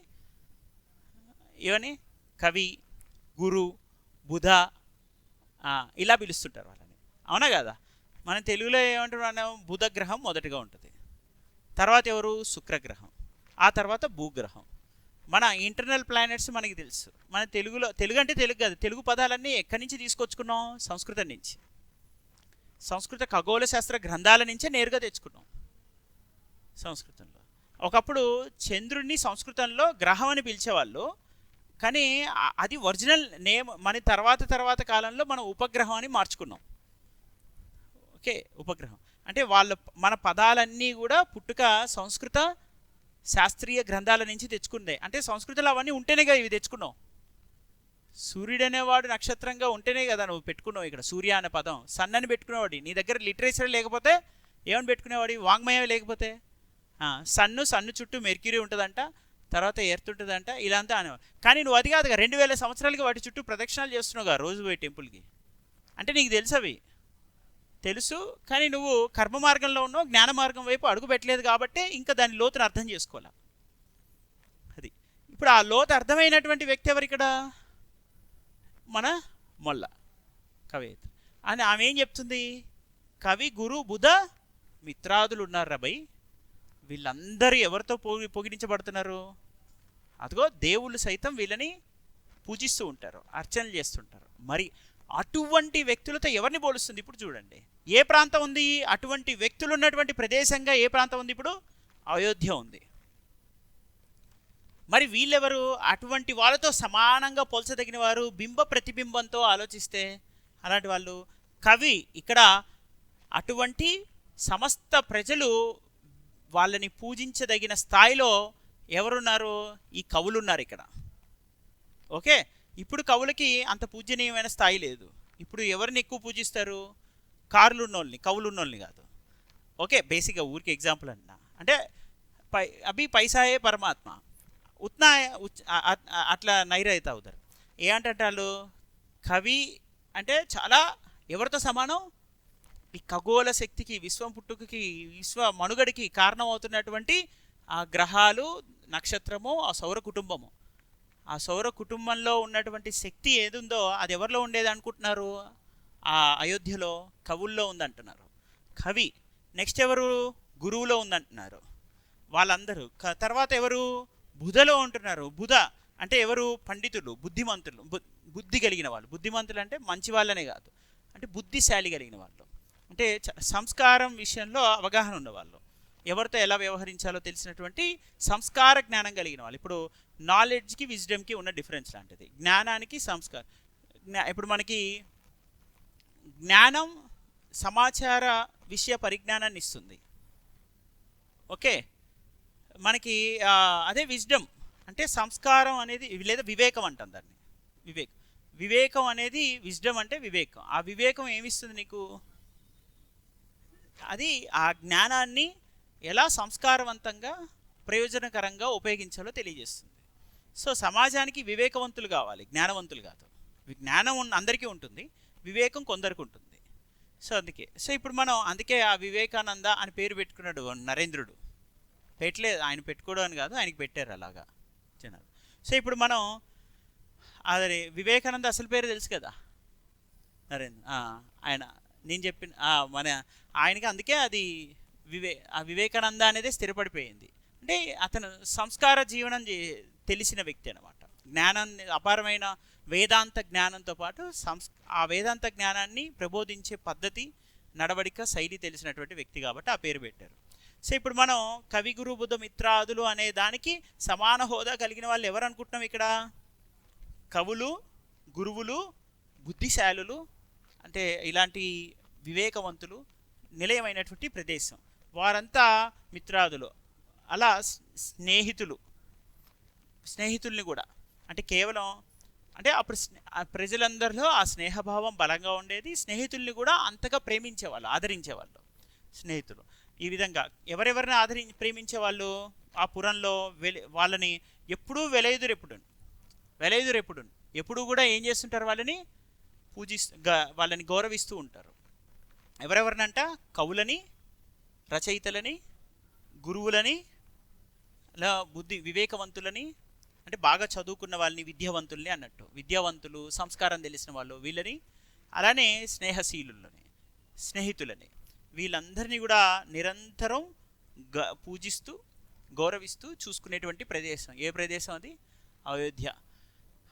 ఏమని? కవి, గురు, బుధ ఇలా పిలుస్తుంటారు వాళ్ళని. అవునా కదా? మనం తెలుగులో ఏమంటున్నాం? బుధ గ్రహం మొదటిగా ఉంటుంది, తర్వాత ఎవరు? శుక్రగ్రహం, ఆ తర్వాత భూగ్రహం. మన ఇంటర్నల్ ప్లానెట్స్ మనకి తెలుసు. మన తెలుగు అంటే తెలుగు కాదు, తెలుగు పదాలన్నీ ఎక్కడి నుంచి తీసుకొచ్చుకున్నాం? సంస్కృతం నుంచి. సంస్కృత ఖగోళ శాస్త్ర గ్రంథాల నుంచే నేరుగా తెచ్చుకున్నాం సంస్కృతంలో. ఒకప్పుడు చంద్రుడిని సంస్కృతంలో గ్రహం అని పిలిచేవాళ్ళు, కానీ అది ఒరిజినల్ నేమ్. మన తర్వాత కాలంలో మనం ఉపగ్రహం అని మార్చుకున్నాం. ఓకే, ఉపగ్రహం అంటే మన పదాలన్నీ కూడా పుట్టుక సంస్కృత శాస్త్రీయ గ్రంథాల నుంచి తెచ్చుకుందే. అంటే సంస్కృతంలో అవన్నీ ఉంటేనేగా ఇవి తెచ్చుకున్నావు. సూర్యుడు అనేవాడు నక్షత్రంగా ఉంటేనే కదా నువ్వు పెట్టుకున్నావు ఇక్కడ సూర్య అనే పదం. సన్ అని పెట్టుకునేవాడి. నీ దగ్గర లిటరేచర్ లేకపోతే ఏమని పెట్టుకునేవాడి? వాంగ్మయం లేకపోతే. సన్ను చుట్టూ మెర్క్యూరీ ఉంటుందంట, తర్వాత ఎర్త్ ఉంటుందంట, ఇలా అంతా అనేవారు. కానీ నువ్వు అది కాదుగా, 2000 సంవత్సరాలుగా వాటి చుట్టూ ప్రదక్షిణాలు చేస్తున్నావుగా రోజు పోయి టెంపుల్కి. అంటే నీకు తెలుసు అవి తెలుసు, కానీ నువ్వు కర్మ మార్గంలో ఉన్నావు, జ్ఞాన మార్గం వైపు అడుగు పెట్టలేదు కాబట్టి ఇంకా దాని లోతును అర్థం చేసుకోవాలి. అది ఇప్పుడు ఆ లోతు అర్థమైనటువంటి వ్యక్తి ఎవరు ఇక్కడ? మన మొల్ల కవయిత్రి. అని ఆమె ఏం చెప్తుంది? కవి గురు బుధ మిత్రాదులు ఉన్నారు రాబై, వీళ్ళందరూ ఎవరితో పొగిడించబడుతున్నారు? అదిగో దేవుళ్ళు సైతం వీళ్ళని పూజిస్తూ ఉంటారు, అర్చనలు చేస్తుంటారు. మరి అటువంటి వ్యక్తులతో ఎవరిని పోలుస్తుంది? ఇప్పుడు చూడండి, ఏ ప్రాంతం ఉంది అటువంటి వ్యక్తులు ఉన్నటువంటి ప్రదేశంగా? ఏ ప్రాంతం ఉంది ఇప్పుడు? అయోధ్య ఉంది. మరి వీళ్ళెవరు? అటువంటి వాళ్ళతో సమానంగా పోల్చదగిన వారు, బింబ ప్రతిబింబంతో ఆలోచిస్తే అలాంటి వాళ్ళు. కవి ఇక్కడ అటువంటి సమస్త ప్రజలు వాళ్ళని పూజించదగిన స్థాయిలో ఎవరున్నారు? ఈ కవులు ఉన్నారు ఇక్కడ. ఓకే, ఇప్పుడు కవులకి అంత పూజనీయమైన స్థాయి లేదు. ఇప్పుడు ఎవరిని ఎక్కువ పూజిస్తారు? కార్లు ఉన్నోళ్ళని, కవులు ఉన్నోళ్ళని కాదు. ఓకే, బేసిక్గా ఊరికి ఎగ్జాంపుల్ అన్నా. అంటే అభి పైసాయే పరమాత్మ ఉత్నా అట్లా నైరైతా ఉదర్. ఏమంటే వాళ్ళు కవి అంటే చాలా ఎవరితో సమానం? ఈ ఖగోళ శక్తికి, విశ్వం పుట్టుకకి, విశ్వ మనుగడికి కారణమవుతున్నటువంటి ఆ గ్రహాలు, నక్షత్రము, ఆ సౌర కుటుంబము. ఆ సౌర కుటుంబంలో ఉన్నటువంటి శక్తి ఏదుందో అది ఎవరిలో ఉండేది అనుకుంటున్నారు? ఆ అయోధ్యలో కవుల్లో ఉందంటున్నారు. కవి నెక్స్ట్ ఎవరు? గురువులో ఉందంటున్నారు వాళ్ళందరూ. తర్వాత ఎవరు? బుధలో ఉంటున్నారు. బుధ అంటే ఎవరు? పండితులు, బుద్ధిమంతులు, బుద్ధి కలిగిన వాళ్ళు. బుద్ధిమంతులు అంటే మంచి వాళ్ళనే కాదు, అంటే బుద్ధిశాలి కలిగిన వాళ్ళు, అంటే సంస్కారం విషయంలో అవగాహన ఉన్నవాళ్ళు, ఎవరితో ఎలా వ్యవహరించాలో తెలిసినటువంటి సంస్కార జ్ఞానం కలిగిన వాళ్ళు. ఇప్పుడు నాలెడ్జ్కి విజ్డమ్కి ఉన్న డిఫరెన్స్ లాంటిది, జ్ఞానానికి సంస్కారం. ఇప్పుడు మనకి జ్ఞానం సమాచార విషయ పరిజ్ఞానాన్ని ఇస్తుంది. ఓకే, మనకి అదే విజ్డమ్ అంటే సంస్కారం అనేది, లేదా వివేకం అంటాం దాన్ని. వివేకం అనేది విజ్డమ్ అంటే వివేకం. ఆ వివేకం ఏమిస్తుంది నీకు? అది ఆ జ్ఞానాన్ని ఎలా సంస్కారవంతంగా ప్రయోజనకరంగా ఉపయోగించాలో తెలియజేస్తుంది. సో సమాజానికి వివేకవంతులు కావాలి, జ్ఞానవంతులు కాదు. జ్ఞానం అందరికీ ఉంటుంది, వివేకం కొందరికి ఉంటుంది. సో అందుకే ఇప్పుడు మనం అందుకే ఆ వివేకానంద అని పేరు పెట్టుకున్నాడు నరేంద్రుడు. పెట్టలేదు, ఆయన పెట్టుకోవడం అని కాదు, ఆయనకి పెట్టారు అలాగా జనాలు. సో ఇప్పుడు మనం అది వివేకానంద అసలు పేరు తెలుసు కదా, నరేంద్ర. ఆయన నేను చెప్పిన మన ఆయనకి అందుకే అది ఆ వివేకానంద అనేది స్థిరపడిపోయింది. అంటే అతను సంస్కార జీవనం తెలిసిన వ్యక్తి అనమాట. జ్ఞానాన్ని, అపారమైన వేదాంత జ్ఞానంతో పాటు ఆ వేదాంత జ్ఞానాన్ని ప్రబోధించే పద్ధతి, నడవడిక, శైలి తెలిసినటువంటి వ్యక్తి కాబట్టి ఆ పేరు పెట్టారు. సో ఇప్పుడు మనం కవి గురు బుధ మిత్రాదులు అనే దానికి సమాన హోదా కలిగిన వాళ్ళు ఎవరు అనుకుంటున్నాం ఇక్కడ? కవులు, గురువులు, బుద్ధిశాలులు, అంటే ఇలాంటి వివేకవంతులు నిలయమైనటువంటి ప్రదేశం, వారంతా మిత్రాదులు. అలా స్నేహితుల్ని కూడా, అంటే కేవలం అంటే అప్పుడు ప్రజలందరిలో ఆ స్నేహభావం బలంగా ఉండేది. స్నేహితుల్ని కూడా అంతగా ప్రేమించేవాళ్ళు, ఆదరించేవాళ్ళు స్నేహితులు. ఈ విధంగా ఎవరెవరిని ప్రేమించేవాళ్ళు? ఆ పురంలో వాళ్ళని ఎప్పుడూ వెలయుదురెప్పుడు ఎప్పుడు కూడా ఏం చేస్తుంటారు? వాళ్ళని వాళ్ళని గౌరవిస్తూ ఉంటారు. ఎవరెవరినంట? కవులని, రచయితలని, గురువులని, వివేకవంతులని, అంటే బాగా చదువుకున్న వాళ్ళని, విద్యావంతుల్ని అన్నట్టు. విద్యావంతులు, సంస్కారం తెలిసిన వాళ్ళు వీళ్ళని, అలానే స్నేహితులని, వీళ్ళందరినీ కూడా నిరంతరం పూజిస్తూ, గౌరవిస్తూ చూసుకునేటువంటి ప్రదేశం. ఏ ప్రదేశం అది? అయోధ్య.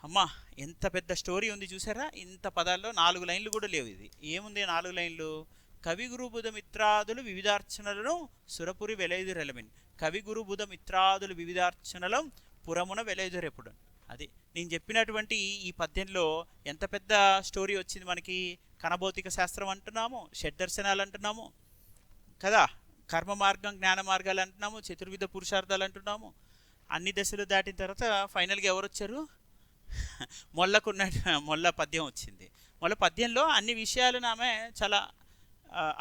అమ్మా, ఎంత పెద్ద స్టోరీ ఉంది చూసారా? ఇంత పదాల్లో 4 లైన్లు కూడా లేవు. ఇది ఏముంది 4 లైన్లు? కవి గురు బుధ మిత్రాదులు వివిధార్చనలను సురపురి వెలైదురెలమిన్. కవి గురు బుధ మిత్రాదులు వివిధార్చనలం పురమున వెలైదురెప్పుడు. అది నేను చెప్పినటువంటి ఈ పద్యంలో ఎంత పెద్ద స్టోరీ వచ్చింది మనకి. కణభౌతిక శాస్త్రం అంటున్నాము, షడ్దర్శనాలు అంటున్నాము కదా, కర్మ మార్గం, జ్ఞాన మార్గాలు అంటున్నాము, చతుర్విధ పురుషార్థాలు అంటున్నాము. అన్ని దశలు దాటిన తర్వాత ఫైనల్గా ఎవరు వచ్చారు? మొల్ల పద్యం వచ్చింది. మొల్ల పద్యంలో అన్ని విషయాలను ఆమె చాలా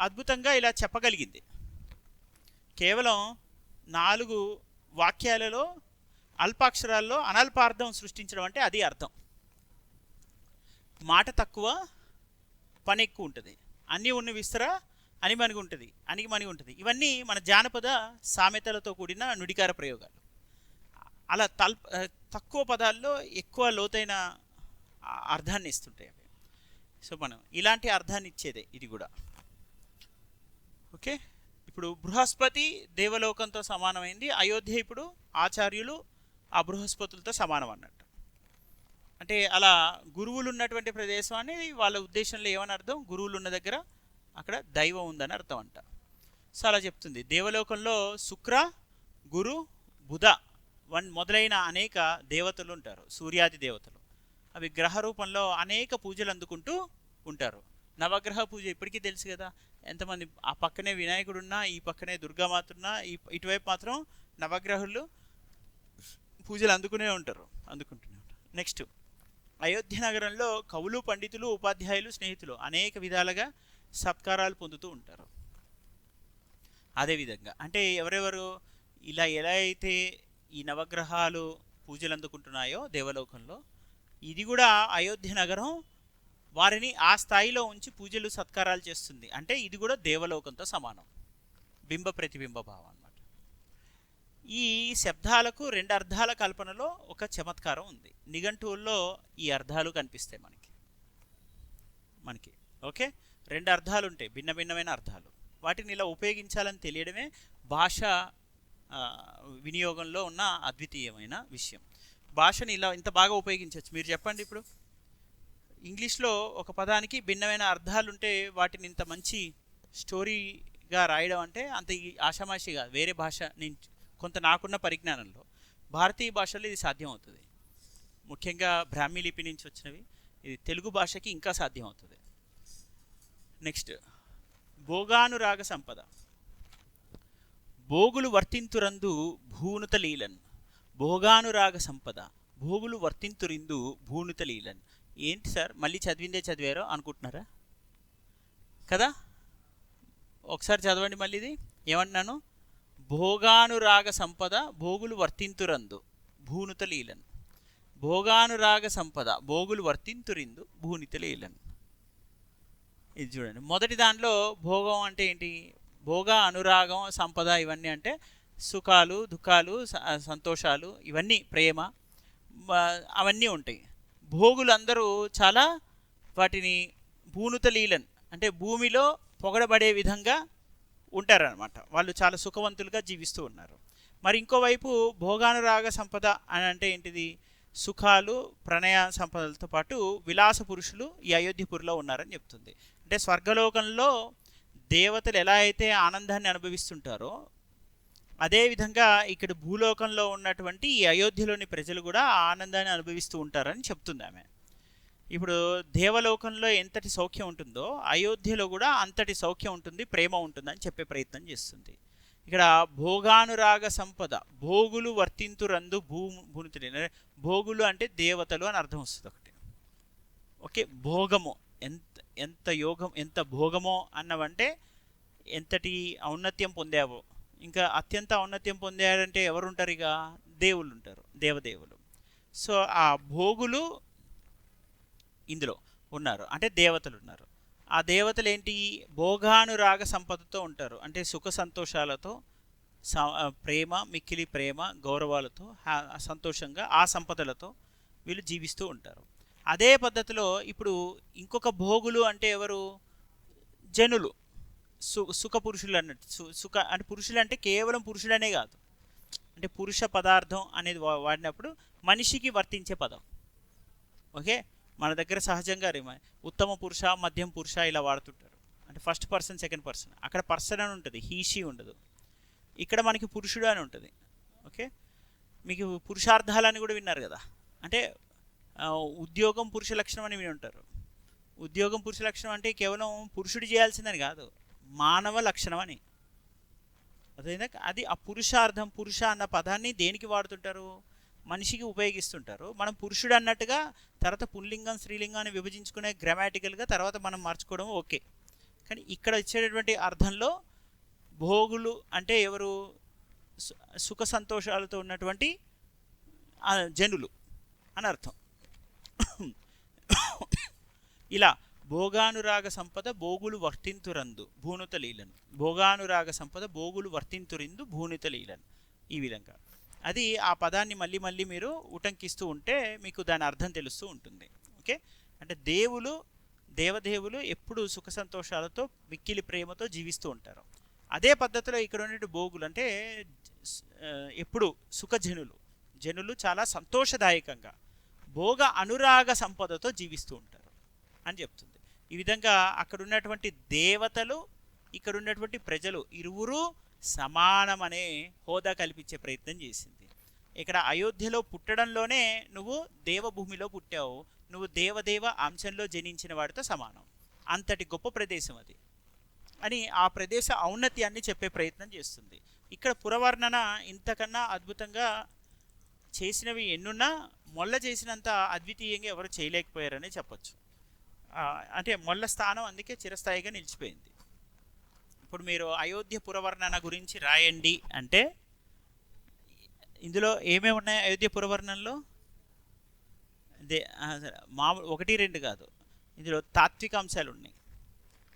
అద్భుతంగా ఇలా చెప్పగలిగింది. కేవలం 4 వాక్యాలలో అల్పాక్షరాల్లో అనల్పార్థం సృష్టించడం అంటే అది అర్థం. మాట తక్కువ పని ఎక్కువ ఉంటుంది. అన్నీ ఉన్న విస్తరా అని మనకు ఉంటుంది, అనికి మనకి ఉంటుంది. ఇవన్నీ మన జానపద సామెతలతో కూడిన నుడికార ప్రయోగాలు. అలా తక్కువ పదాల్లో ఎక్కువ లోతైన అర్థాన్ని ఇస్తుంటాయి అవి. సో మనం ఇలాంటి అర్థాన్ని ఇచ్చేదే ఇది కూడా. ఓకే, ఇప్పుడు బృహస్పతి దేవలోకంతో సమానమైంది. అయోధ్య ఇప్పుడు ఆచార్యులు ఆ బృహస్పతులతో సమానం అన్నట్టు. అంటే అలా గురువులు ఉన్నటువంటి ప్రదేశం అనేది వాళ్ళ ఉద్దేశంలో ఏమని అర్థం, గురువులు ఉన్న దగ్గర అక్కడ దైవం ఉందని అర్థం అంట. సో అలా చెప్తుంది. దేవలోకంలో శుక్ర, గురు, బుధ మొదలైన అనేక దేవతలు ఉంటారు, సూర్యాది దేవతలు. అవి గ్రహ రూపంలో అనేక పూజలు అందుకుంటూ ఉంటారు. నవగ్రహ పూజ ఇప్పటికీ తెలుసు కదా, ఎంతమంది ఆ పక్కనే వినాయకుడు ఉన్నా, ఈ పక్కనే దుర్గామాత ఉన్నా, ఇటువైపు మాత్రం నవగ్రహులు పూజలు అందుకుంటూనే ఉంటారు. నెక్స్ట్, అయోధ్య నగరంలో కవులు, పండితులు, ఉపాధ్యాయులు, స్నేహితులు అనేక విధాలుగా సత్కారాలు పొందుతూ ఉంటారు. అదేవిధంగా అంటే ఎవరెవరు ఇలా ఎలా అయితే ఈ నవగ్రహాలు పూజలు అందుకుంటున్నాయో దేవలోకంలో, ఇది కూడా అయోధ్య నగరం వారిని ఆ స్థాయిలో ఉంచి పూజలు సత్కారాలు చేస్తుంది. అంటే ఇది కూడా దేవలోకంతో సమానం, బింబ ప్రతిబింబ భావం అన్నమాట. ఈ శబ్దాలకు రెండు అర్థాల కల్పనలో ఒక చమత్కారం ఉంది. నిఘంటువుల్లో ఈ అర్థాలు కనిపిస్తాయి మనకి. ఓకే, రెండు అర్థాలు ఉంటాయి, భిన్న భిన్నమైన అర్థాలు. వాటిని ఇలా ఉపయోగించాలని తెలియడమే భాష వినియోగంలో ఉన్న అద్వితీయమైన విషయం. భాషని ఇలా ఇంత బాగా ఉపయోగించవచ్చు. మీరు చెప్పండి, ఇప్పుడు ఇంగ్లీష్లో ఒక పదానికి భిన్నమైన అర్థాలు ఉంటే వాటిని ఇంత మంచి స్టోరీగా రాయడం అంటే అంత ఆషామాషి కాదు. వేరే భాష కొంత నాకున్న పరిజ్ఞానంలో భారతీయ భాషలో ఇది సాధ్యం అవుతుంది. ముఖ్యంగా బ్రాహ్మీ లిపి నుంచి వచ్చినవి ఇది తెలుగు భాషకి ఇంకా సాధ్యం అవుతుంది. నెక్స్ట్, భోగానురాగ సంపద. భోగులు వర్తింతురందు భూనుత లీలన్. భోగానురాగ సంపద, భోగులు వర్తింతురిందు భూనుత లీలన్. ఏంటి సార్ మళ్ళీ చదివిందే చదివారో అనుకుంటున్నారా కదా? ఒకసారి చదవండి మళ్ళీ. ఇది ఏమన్నాను? భోగానురాగ సంపద, భోగులు వర్తింతురందు భూనుత లీలన్. భోగానురాగ సంపద, భోగులు వర్తింతురిందు భూనిత లీలన్. ఇది చూడండి, మొదటి దాంట్లో భోగం అంటే ఏంటి? భోగ, అనురాగం, సంపద ఇవన్నీ అంటే సుఖాలు, దుఃఖాలు, సంతోషాలు, ఇవన్నీ ప్రేమ, అవన్నీ ఉంటాయి. భోగులందరూ చాలా వాటిని భూనుత లీలన్ అంటే భూమిలో పొగడబడే విధంగా ఉంటారనమాట. వాళ్ళు చాలా సుఖవంతులుగా జీవిస్తూ ఉన్నారు. మరి ఇంకోవైపు భోగానురాగ సంపద అని అంటే ఏంటిది? సుఖాలు, ప్రణయ సంపదలతో పాటు విలాస పురుషులు ఈ అయోధ్యపురిలో ఉన్నారని చెప్తుంది. అంటే స్వర్గలోకంలో దేవతలు ఎలా అయితే ఆనందాన్ని అనుభవిస్తుంటారో అదేవిధంగా ఇక్కడ భూలోకంలో ఉన్నటువంటి ఈ అయోధ్యలోని ప్రజలు కూడా ఆ ఆనందాన్ని అనుభవిస్తూ ఉంటారని చెప్తుంది ఆమె. ఇప్పుడు దేవలోకంలో ఎంతటి సౌఖ్యం ఉంటుందో అయోధ్యలో కూడా అంతటి సౌఖ్యం ఉంటుంది, ప్రేమ ఉంటుందని చెప్పే ప్రయత్నం చేస్తుంది. ఇక్కడ భోగానురాగ సంపద, భోగులు వర్తింతురందు భూనుతుడి. భోగులు అంటే దేవతలు అని అర్థం వస్తుంది ఒకటి. ఓకే, భోగము ఎంత యోగం, ఎంత భోగమో అన్నవంటే ఎంతటి ఔన్నత్యం పొందావో. ఇంకా అత్యంత ఔన్నత్యం పొందారంటే ఎవరు ఉంటారు? ఇక దేవుళ్ళు ఉంటారు, దేవదేవులు. సో ఆ భోగులు ఇందులో ఉన్నారు, అంటే దేవతలు ఉన్నారు. ఆ దేవతలు ఏంటి? భోగానురాగ సంపదతో ఉంటారు, అంటే సుఖ సంతోషాలతో, ప్రేమ, మిక్కిలి ప్రేమ, గౌరవాలతో, సంతోషంగా ఆ సంపదలతో వీళ్ళు జీవిస్తూ ఉంటారు. అదే పద్ధతిలో ఇప్పుడు ఇంకొక భోగులు అంటే ఎవరు? జనులు, సుఖ పురుషులు అన్నట్టు. సుఖ అంటే పురుషులు అంటే కేవలం పురుషుడనే కాదు, అంటే పురుష పదార్థం అనేది వాడినప్పుడు మనిషికి వర్తించే పదం. ఓకే, మన దగ్గర సహజంగా ఉత్తమ పురుష, మధ్యం పురుష ఇలా వాడుతుంటారు. అంటే ఫస్ట్ పర్సన్, సెకండ్ పర్సన్. అక్కడ పర్సన్ అని ఉంటుంది, హీషీ ఉండదు. ఇక్కడ మనకి పురుషుడు అని ఉంటుంది. ఓకే, మీకు పురుషార్థాలని కూడా విన్నారు కదా. అంటే ఉద్యోగం పురుష లక్షణం అని విని ఉంటారు. ఉద్యోగం పురుష లక్షణం అంటే కేవలం పురుషుడు చేయాల్సిందని కాదు, మానవ లక్షణం అని. అదేనా? అది ఆ పురుషార్థం, పురుష అన్న పదాన్ని దేనికి వాడుతుంటారు? మనిషికి ఉపయోగిస్తుంటారు. మనం పురుషుడు అన్నట్టుగా తర్వాత పుల్లింగం, స్త్రీలింగాన్ని విభజించుకునే గ్రామాటికల్గా తర్వాత మనం మార్చుకోవడం ఓకే. కానీ ఇక్కడ ఇచ్చేటటువంటి అర్థంలో భోగులు అంటే ఎవరు? సుఖ సంతోషాలతో ఉన్నటువంటి జనులు అని అర్థం. ఇలా భోగానురాగ సంపద భోగులు వర్తింతురందు భూనుత లీలను, భోగానురాగ సంపద భోగులు వర్తింతురిందు భూనిత లీలను. ఈ విధంగా అది ఆ పదాన్ని మళ్ళీ మళ్ళీ మీరు ఉటంకిస్తూ ఉంటే మీకు దాని అర్థం తెలుస్తూ ఉంటుంది. ఓకే, అంటే దేవదేవులు ఎప్పుడు సుఖ సంతోషాలతో మిక్కిలి ప్రేమతో జీవిస్తూ ఉంటారు. అదే పద్ధతిలో ఇక్కడ ఉన్నటువంటి భోగులు అంటే ఎప్పుడు జనులు చాలా సంతోషదాయకంగా భోగ అనురాగ సంపదతో జీవిస్తూ ఉంటారు అని చెప్తుంది. ఈ విధంగా అక్కడ ఉన్నటువంటి దేవతలు ఇక్కడ ఉన్నటువంటి ప్రజలు ఇరువురు సమానమనే హోదా కల్పించే ప్రయత్నం చేసింది. ఇక్కడ అయోధ్యలో పుట్టడంలోనే నువ్వు దేవభూమిలో పుట్టావు, నువ్వు దేవదేవ అంశంలో జనించిన వాడితో సమానం, అంతటి గొప్ప ప్రదేశం అది అని ఆ ప్రదేశ ఔన్నత్యాన్ని చెప్పే ప్రయత్నం చేస్తుంది. ఇక్కడ పురవర్ణన ఇంతకన్నా అద్భుతంగా చేసినవి ఎన్నున్నా మొల్ల చేసినంత అద్వితీయంగా ఎవరు చేయలేకపోయారని చెప్పచ్చు. అంటే మొల్ల స్థానం అందుకే చిరస్థాయిగా నిలిచిపోయింది. ఇప్పుడు మీరు అయోధ్య పురవర్ణన గురించి రాయండి అంటే ఇందులో ఏమేమి ఉన్నాయి అయోధ్య పురవర్ణనలో? మామూలు 1, 2 కాదు, ఇందులో తాత్విక అంశాలు ఉన్నాయి.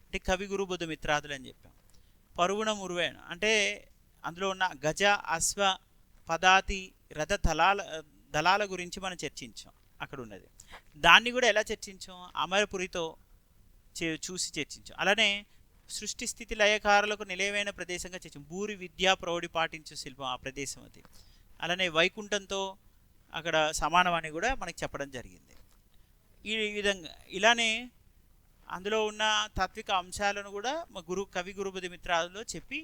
అంటే కవి గురు బుద్ధ మిత్రాదులు అని చెప్పాం. పరువున మురువేణ అంటే అందులో ఉన్న గజ అశ్వ పదాతి రథ దళాల గురించి మనం చర్చించాం. అక్కడ ఉన్నది దాన్ని కూడా ఎలా చర్చించాం? అమరపురితో చూసి చర్చించాం. అలానే సృష్టి స్థితి లయకారులకు నిలయమైన ప్రదేశంగా చర్చించాం. భూరి విద్యా ప్రౌఢి పాటించు శిల్పం ఆ ప్రదేశం అది. అలానే వైకుంఠంతో అక్కడ సమానం అని కూడా మనకి చెప్పడం జరిగింది. ఈ విధంగా ఇలానే అందులో ఉన్న తాత్విక అంశాలను కూడా మా కవి గురుబుద్ధి మిత్రాదులో చెప్పి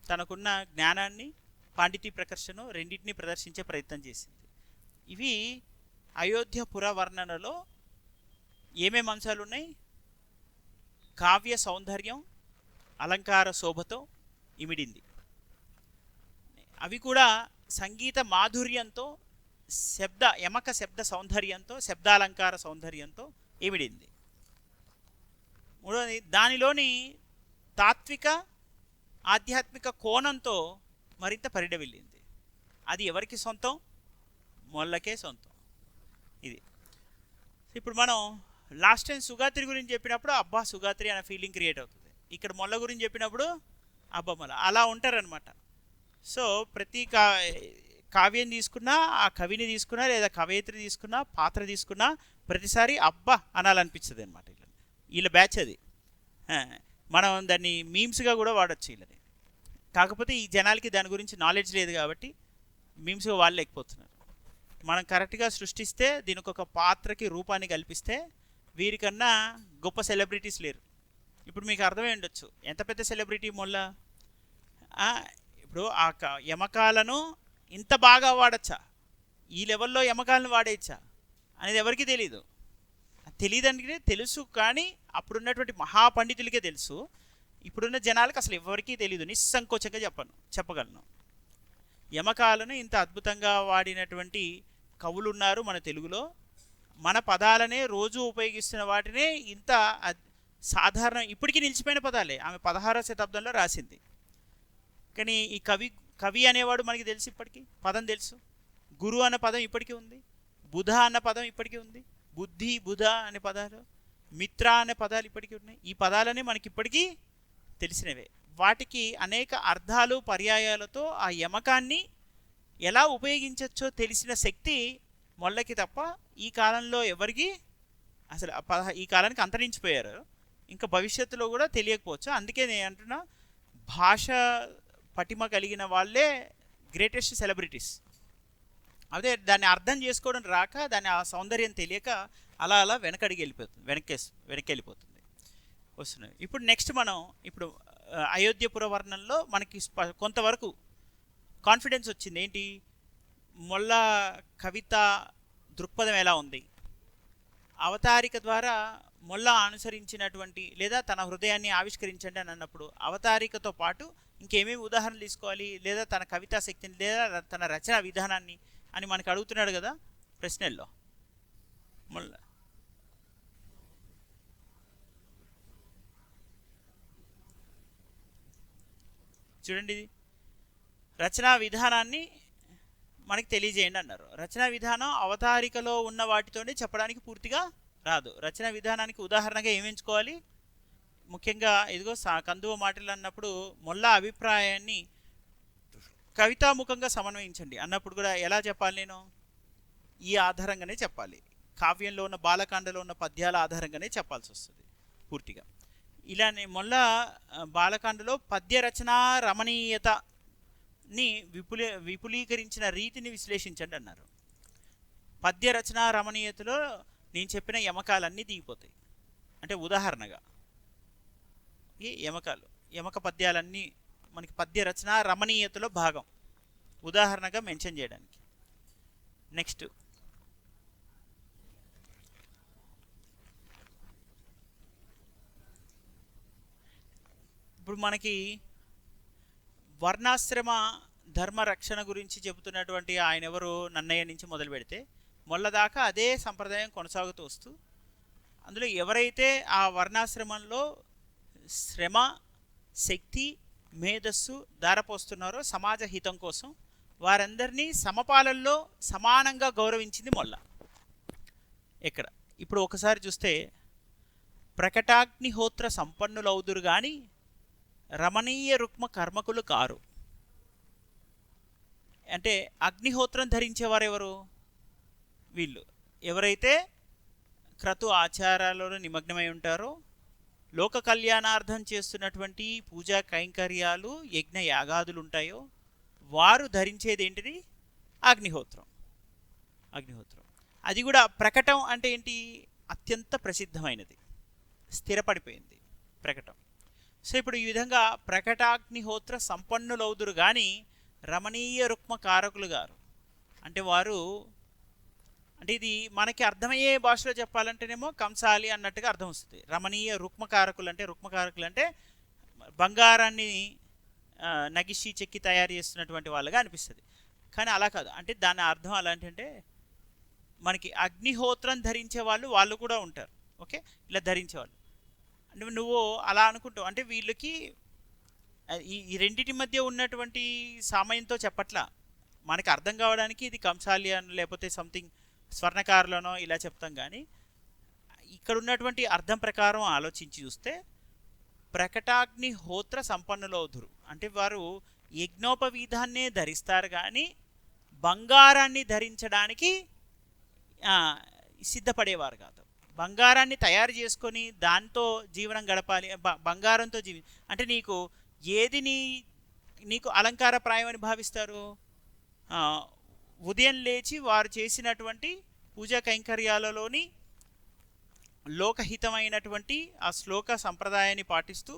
తనకున్న జ్ఞానాన్ని పాండితీ ప్రకర్షను రెండింటినీ ప్రదర్శించే ప్రయత్నం చేసింది. ఇవి అయోధ్య పురవర్ణనలో ఏమేమి అంశాలు ఉన్నాయి? కావ్య సౌందర్యం అలంకార శోభతో ఇమిడింది. అవి కూడా సంగీత మాధుర్యంతో యమక శబ్ద సౌందర్యంతో శబ్దాలంకార సౌందర్యంతో ఇమిడింది. మూడవది దానిలోని తాత్విక ఆధ్యాత్మిక కోణంతో మరింత పరిడవిల్లింది. అది ఎవరికి సొంతం? మొల్లకే సొంతం. ఇది ఇప్పుడు మనం లాస్ట్ టైం సుగాత్రి గురించి చెప్పినప్పుడు అబ్బా సుగాత్రి అనే ఫీలింగ్ క్రియేట్ అవుతుంది. ఇక్కడ మొల్ల గురించి చెప్పినప్పుడు అబ్బా మొల్ల అలా ఉంటారనమాట. సో ప్రతి కావ్యం తీసుకున్నా, ఆ కవిని తీసుకున్నా, లేదా కవయిత్రి తీసుకున్నా, పాత్ర తీసుకున్నా ప్రతిసారి అబ్బా అనాలనిపిస్తుంది అనమాట. వీళ్ళ బ్యాచ్ అది. మనం దాన్ని మీమ్స్గా కూడా వాడచ్చు వీళ్ళని. కాకపోతే ఈ జనాలకి దాని గురించి నాలెడ్జ్ లేదు కాబట్టి మీమ్స్గా వాళ్ళు లేకపోతున్నారు. మనం కరెక్ట్గా సృష్టిస్తే దీనికి ఒక పాత్రకి రూపాన్ని కల్పిస్తే వీరికన్నా గొప్ప సెలబ్రిటీస్ లేరు. ఇప్పుడు మీకు అర్థమై ఉండొచ్చు ఎంత పెద్ద సెలబ్రిటీ మొల్ల. ఇప్పుడు ఆ యమకాలను ఇంత బాగా వాడచ్చా, ఈ లెవెల్లో యమకాలను వాడేయచ్చా అనేది ఎవరికి తెలీదు. తెలియదంటే తెలుసు, కానీ అప్పుడున్నటువంటి మహాపండితులకే తెలుసు. ఇప్పుడున్న జనాలకు అసలు ఎవరికీ తెలీదు. నిస్సంకోచంగా చెప్పగలను. యమకాలను ఇంత అద్భుతంగా వాడినటువంటి కవులు ఉన్నారు మన తెలుగులో. మన పదాలనే రోజు ఉపయోగిస్తున్న వాటినే ఇంత సాధారణ ఇప్పటికీ నిలిచిపోయిన పదాలే. ఆమె 16వ శతాబ్దంలో రాసింది. కానీ ఈ కవి అనేవాడు మనకి తెలుసు, ఇప్పటికీ పదం తెలుసు. గురు అన్న పదం ఇప్పటికీ ఉంది, బుధ అన్న పదం ఇప్పటికీ ఉంది, బుద్ధి బుధ అనే పదాలు, మిత్ర అనే పదాలు ఇప్పటికీ ఉన్నాయి. ఈ పదాలనే మనకి ఇప్పటికీ తెలిసినవే. వాటికి అనేక అర్థాలు పర్యాయాలతో ఆ యమకాన్ని ఎలా ఉపయోగించవచ్చో తెలిసిన శక్తి మొల్లకి తప్ప ఈ కాలంలో ఎవరికి అసలు ఈ కాలానికి అంతరించిపోయారు. ఇంకా భవిష్యత్తులో కూడా తెలియకపోవచ్చు. అందుకే నేను అంటున్నా, భాష పటిమ కలిగిన వాళ్ళే గ్రేటెస్ట్ సెలబ్రిటీస్. అదే దాన్ని అర్థం చేసుకోవడం రాక, దాని ఆ సౌందర్యం తెలియక అలా అలా వెనక్కి వెళ్ళిపోతుంది వస్తున్నాయి. ఇప్పుడు నెక్స్ట్ మనం ఇప్పుడు అయోధ్యపుర వర్ణనలో మనకి కొంతవరకు కాన్ఫిడెన్స్ వచ్చింది. ఏంటి? మొల్ల కవిత దృక్పథం ఎలా ఉంది, అవతారిక ద్వారా మొల్ల అనుసరించినటువంటి లేదా తన హృదయాన్ని ఆవిష్కరించండి అని అన్నప్పుడు అవతారికతో పాటు ఇంకేమేమి ఉదాహరణలు తీసుకోవాలి, లేదా తన కవితా శక్తిని లేదా తన రచనా విధానాన్ని అని మనకు అడుగుతున్నాడు కదా ప్రశ్నల్లో. మొల్ల చూడండి, రచనా విధానాన్ని మనకి తెలియజేయండి అన్నారు. రచనా విధానం అవతారికలో ఉన్న వాటితోనే చెప్పడానికి పూర్తిగా రాదు. రచనా విధానానికి ఉదాహరణగా ఏమి ఎంచుకోవాలి? ముఖ్యంగా ఇదిగో కందువ మాటలు అన్నప్పుడు మొల్ల అభిప్రాయాన్ని కవితాముఖంగా సమన్వయించండి అన్నప్పుడు కూడా ఎలా చెప్పాలి? నేను ఈ ఆధారంగానే చెప్పాలి. కావ్యంలో ఉన్న బాలకాండలో ఉన్న పద్యాల ఆధారంగానే చెప్పాల్సి వస్తుంది పూర్తిగా. ఇలానే మొల్ల బాలకాండలో పద్య రచనా రమణీయతని విపులీకరించిన రీతిని విశ్లేషించండి అన్నారు. పద్య రచనా రమణీయతలో నేను చెప్పిన యమకాలన్నీ దిగిపోతాయి. అంటే ఉదాహరణగా ఈ యమక పద్యాలన్నీ మనకి పద్య రచన రమణీయతలో భాగం, ఉదాహరణగా మెన్షన్ చేయడానికి. నెక్స్ట్ ఇప్పుడు మనకి వర్ణాశ్రమ ధర్మ రక్షణ గురించి చెబుతున్నటువంటి ఆయన ఎవరు? నన్నయ్య నుంచి మొదలు పెడితే మొల్లదాకా అదే సంప్రదాయం కొనసాగుతూ వస్తూ, అందులో ఎవరైతే ఆ వర్ణాశ్రమంలో శ్రమ, శక్తి, మేధస్సు ధారపోస్తున్నారో సమాజ హితం కోసం వారందరినీ సమపాలల్లో సమానంగా గౌరవించింది మొల్ల. ఇక్కడ ఇప్పుడు ఒకసారి చూస్తే ప్రకటాగ్నిహోత్ర సంపన్నులవుదురు గాని రమణీయ రుక్మ కర్మకులు కారు. అంటే అగ్నిహోత్రం ధరించేవారు ఎవరు? వీళ్ళు ఎవరైతే క్రతు ఆచారాలలో నిమగ్నమై ఉంటారో, లోక కళ్యాణార్థం చేస్తున్నటువంటి పూజా కైంకర్యాలు, యజ్ఞ యాగాదులు ఉంటాయో వారు ధరించేది ఏంటిది? అగ్నిహోత్రం. అగ్నిహోత్రం అది కూడా ప్రకటం అంటే ఏంటి? అత్యంత ప్రసిద్ధమైనది, స్థిరపడిపోయింది ప్రకటం. సో ఇప్పుడు ఈ విధంగా ప్రకటాగ్నిహోత్ర సంపన్నులవుదురు కానీ రమణీయ రుక్మ కారకులు గారు. అంటే వారు, అంటే ఇది మనకి అర్థమయ్యే భాషలో చెప్పాలంటేనేమో కంసాలి అన్నట్టుగా అర్థం వస్తుంది. రమణీయ రుక్మకారకులు అంటే, రుక్మకారకులు అంటే బంగారాన్ని నగిషి చెక్కి తయారు చేస్తున్నటువంటి వాళ్ళగా అనిపిస్తుంది. కానీ అలా కాదు. అంటే దాని అర్థం అలాంటి మనకి అగ్నిహోత్రం ధరించే వాళ్ళు కూడా ఉంటారు. ఓకే, ఇలా ధరించేవాళ్ళు. నువ్వు అలా అనుకుంటావు అంటే వీళ్ళకి ఈ రెండింటి మధ్య ఉన్నటువంటి సామయంతో చెప్పట్లా. మనకి అర్థం కావడానికి ఇది కంసాలి అని లేకపోతే సంథింగ్ స్వర్ణకారులనో ఇలా చెప్తాం. కానీ ఇక్కడ ఉన్నటువంటి అర్థం ప్రకారం ఆలోచించి చూస్తే ప్రకటాగ్నిహోత్ర సంపన్నులవుదురు అంటే వారు యజ్ఞోపవీధాన్నే ధరిస్తారు కానీ బంగారాన్ని ధరించడానికి సిద్ధపడేవారు కాదు. బంగారాన్ని తయారు చేసుకొని దాంతో జీవనం గడపాలి, బంగారంతో అంటే నీకు ఏది నీకు అలంకారప్రాయం అని భావిస్తారు? ఉదయం లేచి వారు చేసినటువంటి పూజా కైంకర్యాలలోని లోకహితమైనటువంటి ఆ శ్లోక సంప్రదాయాన్ని పాటిస్తూ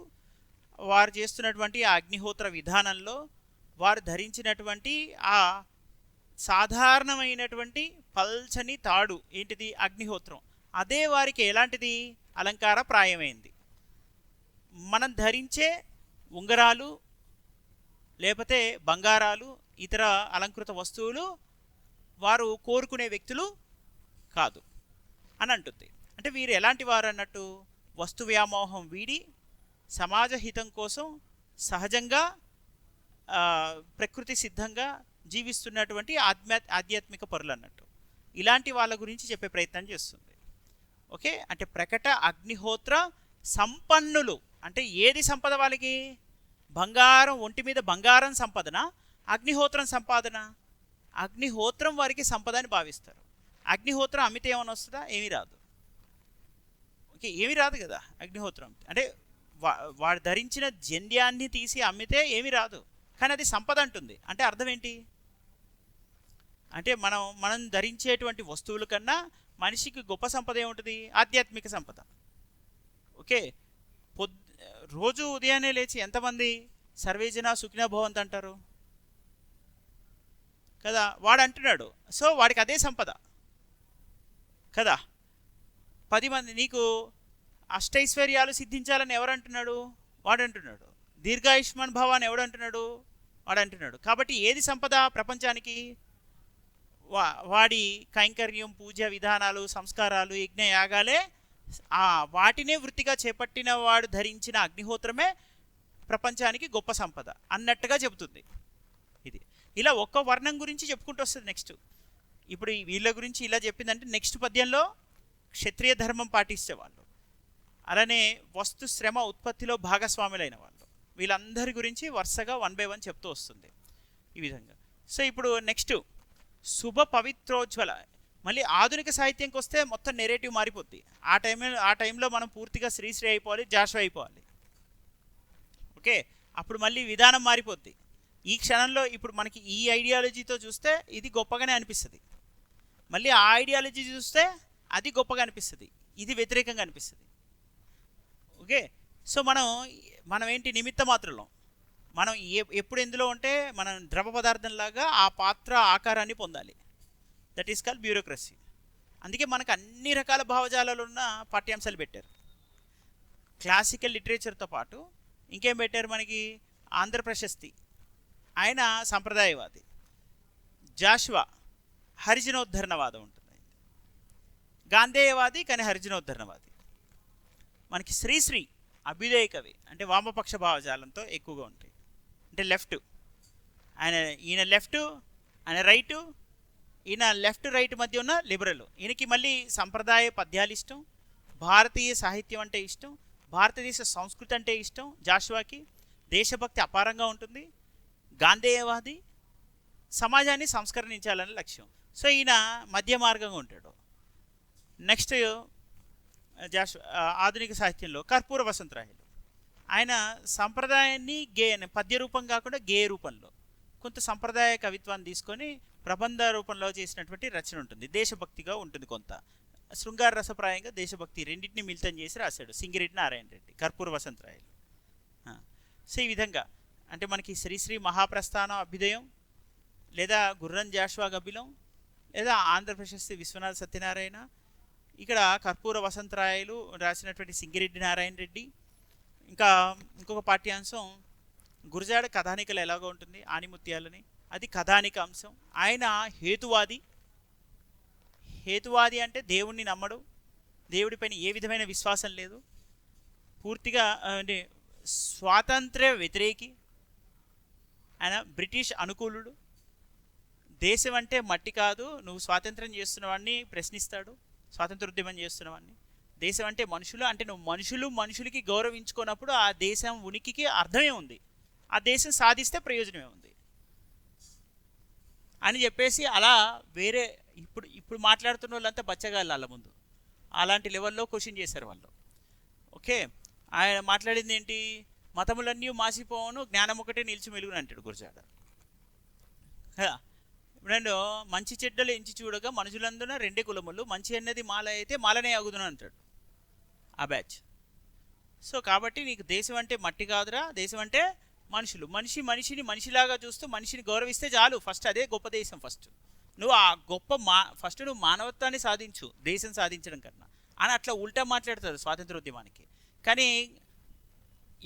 వారు చేస్తున్నటువంటి ఆ అగ్నిహోత్ర విధానంలో వారు ధరించినటువంటి ఆ సాధారణమైనటువంటి పల్చని తాడు ఏంటిది? అగ్నిహోత్రం. అదే వారికి ఎలాంటిది? అలంకార ప్రాయమైంది. మనం ధరించే ఉంగరాలు లేకపోతే బంగారాలు ఇతర అలంకృత వస్తువులు వారు కోరుకునే వ్యక్తులు కాదు అని అంటుంది. అంటే వీరు ఎలాంటి వారు అన్నట్టు? వస్తు వ్యామోహం వీడి సమాజ హితం కోసం సహజంగా ప్రకృతి సిద్ధంగా జీవిస్తున్నటువంటి ఆధ్యాత్మిక పరులు అన్నట్టు. ఇలాంటి వాళ్ళ గురించి చెప్పే ప్రయత్నం చేస్తుంది. ఓకే, అంటే ప్రకట అగ్నిహోత్ర సంపన్నులు అంటే ఏది సంపద వాళ్ళకి? బంగారం, ఒంటి మీద బంగారం సంపదన, అగ్నిహోత్రం సంపాదన. అగ్నిహోత్రం వారికి సంపద అని భావిస్తారు. అగ్నిహోత్రం అమ్మితే ఏమైనా వస్తుందా? ఏమీ రాదు. ఓకే, ఏమీ రాదు కదా అగ్నిహోత్రం. అంటే వాడు ధరించిన జంధ్యాన్ని తీసి అమ్మితే ఏమీ రాదు, కానీ అది సంపద అంటుంది. అంటే అర్థం ఏంటి? అంటే మనం ధరించేటువంటి వస్తువుల కన్నా మనిషికి గొప్ప సంపద ఏముంటుంది? ఆధ్యాత్మిక సంపద. ఓకే, రోజు ఉదయాన్నే లేచి ఎంతమంది సర్వేజన సుఖినో భవంతు అంటారు కదా? వాడు అంటున్నాడు. సో వాడికి అదే సంపద కదా. 10 మంది నీకు అష్టైశ్వర్యాలు సిద్ధించాలని ఎవరు అంటున్నాడు? వాడు అంటున్నాడు. దీర్ఘాయుష్మాన్ భవాన్ ఎవడు అంటున్నాడు? వాడు అంటున్నాడు. కాబట్టి ఏది సంపద ప్రపంచానికి? వాడి కైంకర్యం, పూజ విధానాలు, సంస్కారాలు, యజ్ఞ యాగాలే. వాటినే వృత్తిగా చేపట్టిన వాడు ధరించిన అగ్నిహోత్రమే ప్రపంచానికి గొప్ప సంపద అన్నట్టుగా చెబుతుంది ఇది. ఇలా ఒక్క వర్ణం గురించి చెప్పుకుంటూ వస్తుంది. నెక్స్ట్ ఇప్పుడు వీళ్ళ గురించి ఇలా చెప్పిందంటే నెక్స్ట్ పద్యంలో క్షత్రియ ధర్మం పాటించేవాళ్ళు, అలానే వస్తు శ్రమ ఉత్పత్తిలో భాగస్వాములైన వాళ్ళు, వీళ్ళందరి గురించి వరుసగా 1 by 1 చెప్తూ వస్తుంది ఈ విధంగా. సో ఇప్పుడు నెక్స్ట్ శుభ పవిత్రోజ్వల, మళ్ళీ ఆధునిక సాహిత్యంకి వస్తే మొత్తం నెరేటివ్ మారిపోద్ది. ఆ టైంలో మనం పూర్తిగా శ్రీశ్రీ అయిపోవాలి, జాషువా అయిపోవాలి. ఓకే, అప్పుడు మళ్ళీ విధానం మారిపోద్ది. ఈ క్షణంలో ఇప్పుడు మనకి ఈ ఐడియాలజీతో చూస్తే ఇది గొప్పగానే అనిపిస్తుంది, మళ్ళీ ఆ ఐడియాలజీ చూస్తే అది గొప్పగా అనిపిస్తుంది, ఇది వ్యతిరేకంగా అనిపిస్తుంది. ఓకే, సో మనం ఏంటి నిమిత్త మాత్రంలో మనం ఎప్పుడు ఎందులో ఉంటే మనం ద్రవ పదార్థంలాగా ఆ పాత్ర ఆకారాన్ని పొందాలి. That is called bureaucracy. అందుకే మనకు అన్ని రకాల భావజాలాలు ఉన్న పాఠ్యాంశాలు పెట్టారు. క్లాసికల్ లిటరేచర్తో పాటు ఇంకేం పెట్టారు మనకి? ఆంధ్ర ప్రశస్తి, ఆయన సంప్రదాయవాది. జాషువా హరిజనోద్ధరణవాదం ఉంటుంది, గాంధేయవాది కానీ హరిజనోద్ధరణవాది. మనకి శ్రీశ్రీ అభ్యుదయ కవి, అంటే వామపక్ష భావజాలంతో ఎక్కువగా ఉంటాయి. అంటే లెఫ్ట్, ఈయన లెఫ్ట్, ఆయన రైటు, ఈయన లెఫ్ట్ రైట్ మధ్య ఉన్న లిబరల్. ఈయనకి మళ్ళీ సంప్రదాయ పద్యాలు ఇష్టం, భారతీయ సాహిత్యం అంటే ఇష్టం, భారతదేశ సంస్కృతి అంటే ఇష్టం. జాషువాకి దేశభక్తి అపారంగా ఉంటుంది. గాంధేయవాది, సమాజాన్ని సంస్కరించాలని లక్ష్యం. సో ఈయన మధ్య మార్గంగా ఉంటాడు. నెక్స్ట్ ఆధునిక సాహిత్యంలో కర్పూర వసంతరాయలు, ఆయన సంప్రదాయాన్ని పద్య రూపం కాకుండా గేయ రూపంలో కొంత సంప్రదాయ కవిత్వాన్ని తీసుకొని ప్రబంధ రూపంలో చేసినటువంటి రచన ఉంటుంది. దేశభక్తిగా ఉంటుంది, కొంత శృంగార రసప్రాయంగా దేశభక్తి రెండింటిని మిళితం చేసి రాశాడు సింగిరెడ్డి నారాయణ రెడ్డి కర్పూర వసంతరాయలు. సో ఈ విధంగా అంటే మనకి శ్రీశ్రీ మహాప్రస్థానం అభ్యుదయం, లేదా గుర్రం జాషువా గబ్బిలం, లేదా ఆంధ్ర ప్రశస్తి విశ్వనాథ సత్యనారాయణ, ఇక్కడ కర్పూర వసంతరాయలు రాసినటువంటి సింగిరెడ్డి నారాయణ రెడ్డి. ఇంకా ఇంకొక పాఠ్యాంశం గురజాడ కథానికలు ఎలాగో ఉంటుంది ఆనిముత్యాలని, అది కథానిక అంశం. ఆయన హేతువాది. హేతువాది అంటే దేవుణ్ణి నమ్మడు, దేవుడిపైన ఏ విధమైన విశ్వాసం లేదు, పూర్తిగా అంటే స్వాతంత్ర్య వ్యతిరేకి. ఆయన బ్రిటిష్ అనుకూలుడు. దేశం అంటే మట్టి కాదు, నువ్వు స్వాతంత్రం చేస్తున్నవాడిని ప్రశ్నిస్తాడు, స్వాతంత్రోద్యమం చేస్తున్నవాడిని. దేశం అంటే మనుషులు, అంటే నువ్వు మనుషులకి గౌరవించుకున్నప్పుడు ఆ దేశం ఉనికికి అర్థమే ఉంది, ఆ దేశం సాధిస్తే ప్రయోజనమే ఉంది అని చెప్పేసి అలా వేరే ఇప్పుడు మాట్లాడుతున్న వాళ్ళంతా బచ్చగాళ్ళు వాళ్ళ ముందు, అలాంటి లెవెల్లో క్వశ్చన్ చేశారు వాళ్ళు. ఓకే, ఆయన మాట్లాడింది ఏంటి? మతములన్నీ మాసిపోవను, జ్ఞానం ఒకటే నిలిచి మెలుగుని అంటాడు గురజాడ. ఇప్పుడు మంచి చెడ్డలు ఎంచి చూడగా మనుషులందున 2 కులములు, మంచి అన్నది మాల అయితే మాలనే అగుదును అంటాడు ఆ బ్యాచ్. సో కాబట్టి నీకు దేశం అంటే మట్టి కాదురా, దేశం అంటే మనుషులు. మనిషిని మనిషిలాగా చూస్తూ మనిషిని గౌరవిస్తే చాలు. ఫస్ట్ అదే గొప్ప దేశం. నువ్వు ఆ గొప్ప ఫస్ట్ నువ్వు మానవత్వాన్ని సాధించు దేశం సాధించడం కన్నా అని అట్లా ఉల్టా మాట్లాడతారు స్వాతంత్రోద్యమానికి. కానీ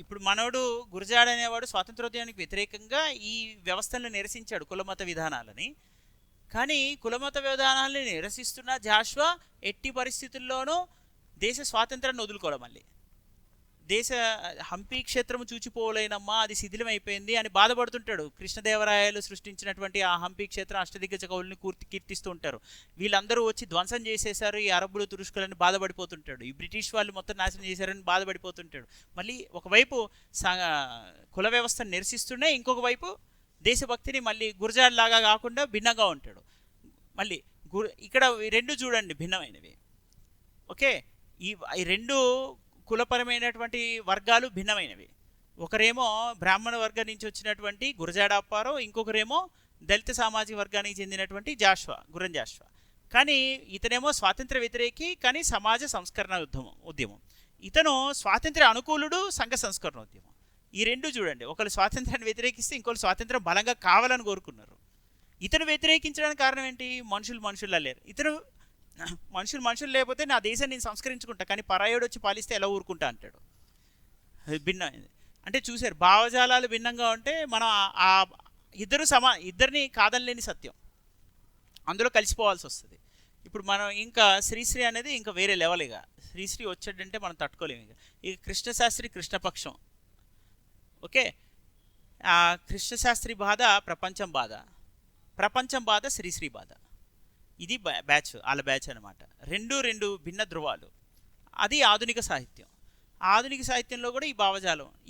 ఇప్పుడు మనోడు గురజాడ అనేవాడు స్వాతంత్రోద్యమానికి వ్యతిరేకంగా ఈ వ్యవస్థలను నిరసించాడు, కులమత విధానాలని. కానీ కులమత విధానాలని నిరసిస్తున్న జాషువా ఎట్టి పరిస్థితుల్లోనూ దేశ స్వాతంత్రాన్ని వదులుకోవడం, మళ్ళీ దేశ హంపి క్షేత్రము చూచిపోలేనమ్మా అది శిథిలమైపోయింది అని బాధపడుతుంటాడు. కృష్ణదేవరాయలు సృష్టించినటువంటి ఆ హంపి క్షేత్రం అష్టదిగ్గజ కవుల్ని కీర్తిస్తూ ఉంటారు. వీళ్ళందరూ వచ్చి ధ్వంసం చేసేశారు ఈ అరబ్బులు తురుష్కులని బాధపడిపోతుంటాడు. ఈ బ్రిటిష్ వాళ్ళు మొత్తం నాశనం చేశారని బాధపడిపోతుంటాడు. మళ్ళీ ఒకవైపు కుల వ్యవస్థను నిరసిస్తూనే ఇంకొక వైపు దేశభక్తిని మళ్ళీ గురజాడలాగా కాకుండా భిన్నంగా ఉంటాడు. మళ్ళీ ఇక్కడ రెండు చూడండి భిన్నమైనవి. ఓకే, ఈ రెండు కులపరమైనటువంటి వర్గాలు భిన్నమైనవి. ఒకరేమో బ్రాహ్మణ వర్గం నుంచి వచ్చినటువంటి గురజాడ అప్పారావు, ఇంకొకరేమో దళిత సామాజిక వర్గానికి చెందినటువంటి గుర్రం జాషువా. కానీ ఇతనేమో స్వాతంత్ర వ్యతిరేకి, కానీ సమాజ సంస్కరణ ఉద్యమం. ఇతను స్వాతంత్ర అనుకూలుడు, సంఘ సంస్కరణ ఉద్యమం. ఈ రెండు చూడండి, ఒకరు స్వాతంత్రాన్ని వ్యతిరేకిస్తే ఇంకొకరు స్వాతంత్రం బలంగా కావాలని కోరుకున్నారు. ఇతను వ్యతిరేకించడానికి కారణం ఏంటి? మనుషుల్లా లేరు. ఇతను మనుషులు లేకపోతే నా దేశాన్ని నేను సంస్కరించుకుంటా, కానీ పరాయుడు వచ్చి పాలిస్తే ఎలా ఊరుకుంటా అంటాడు. భిన్నమైనది అంటే చూశారు, భావజాలాలు భిన్నంగా ఉంటే మనం ఆ ఇద్దరిని కాదనలేని సత్యం, అందులో కలిసిపోవాల్సి వస్తుంది. ఇప్పుడు మనం ఇంకా శ్రీశ్రీ అనేది ఇంకా వేరే లెవెల్. ఇక శ్రీశ్రీ వచ్చాడంటే మనం తట్టుకోలేము. ఇక కృష్ణశాస్త్రి కృష్ణపక్షం. ఓకే, ఆ కృష్ణశాస్త్రి బాధ ప్రపంచం బాధ. ప్రపంచం బాధ శ్రీశ్రీ బాధ. ఇది బ్యాచ్, వాళ్ళ బ్యాచ్ అనమాట. రెండు రెండు భిన్న ధృవాలు. అది ఆధునిక సాహిత్యం. ఆధునిక సాహిత్యంలో కూడా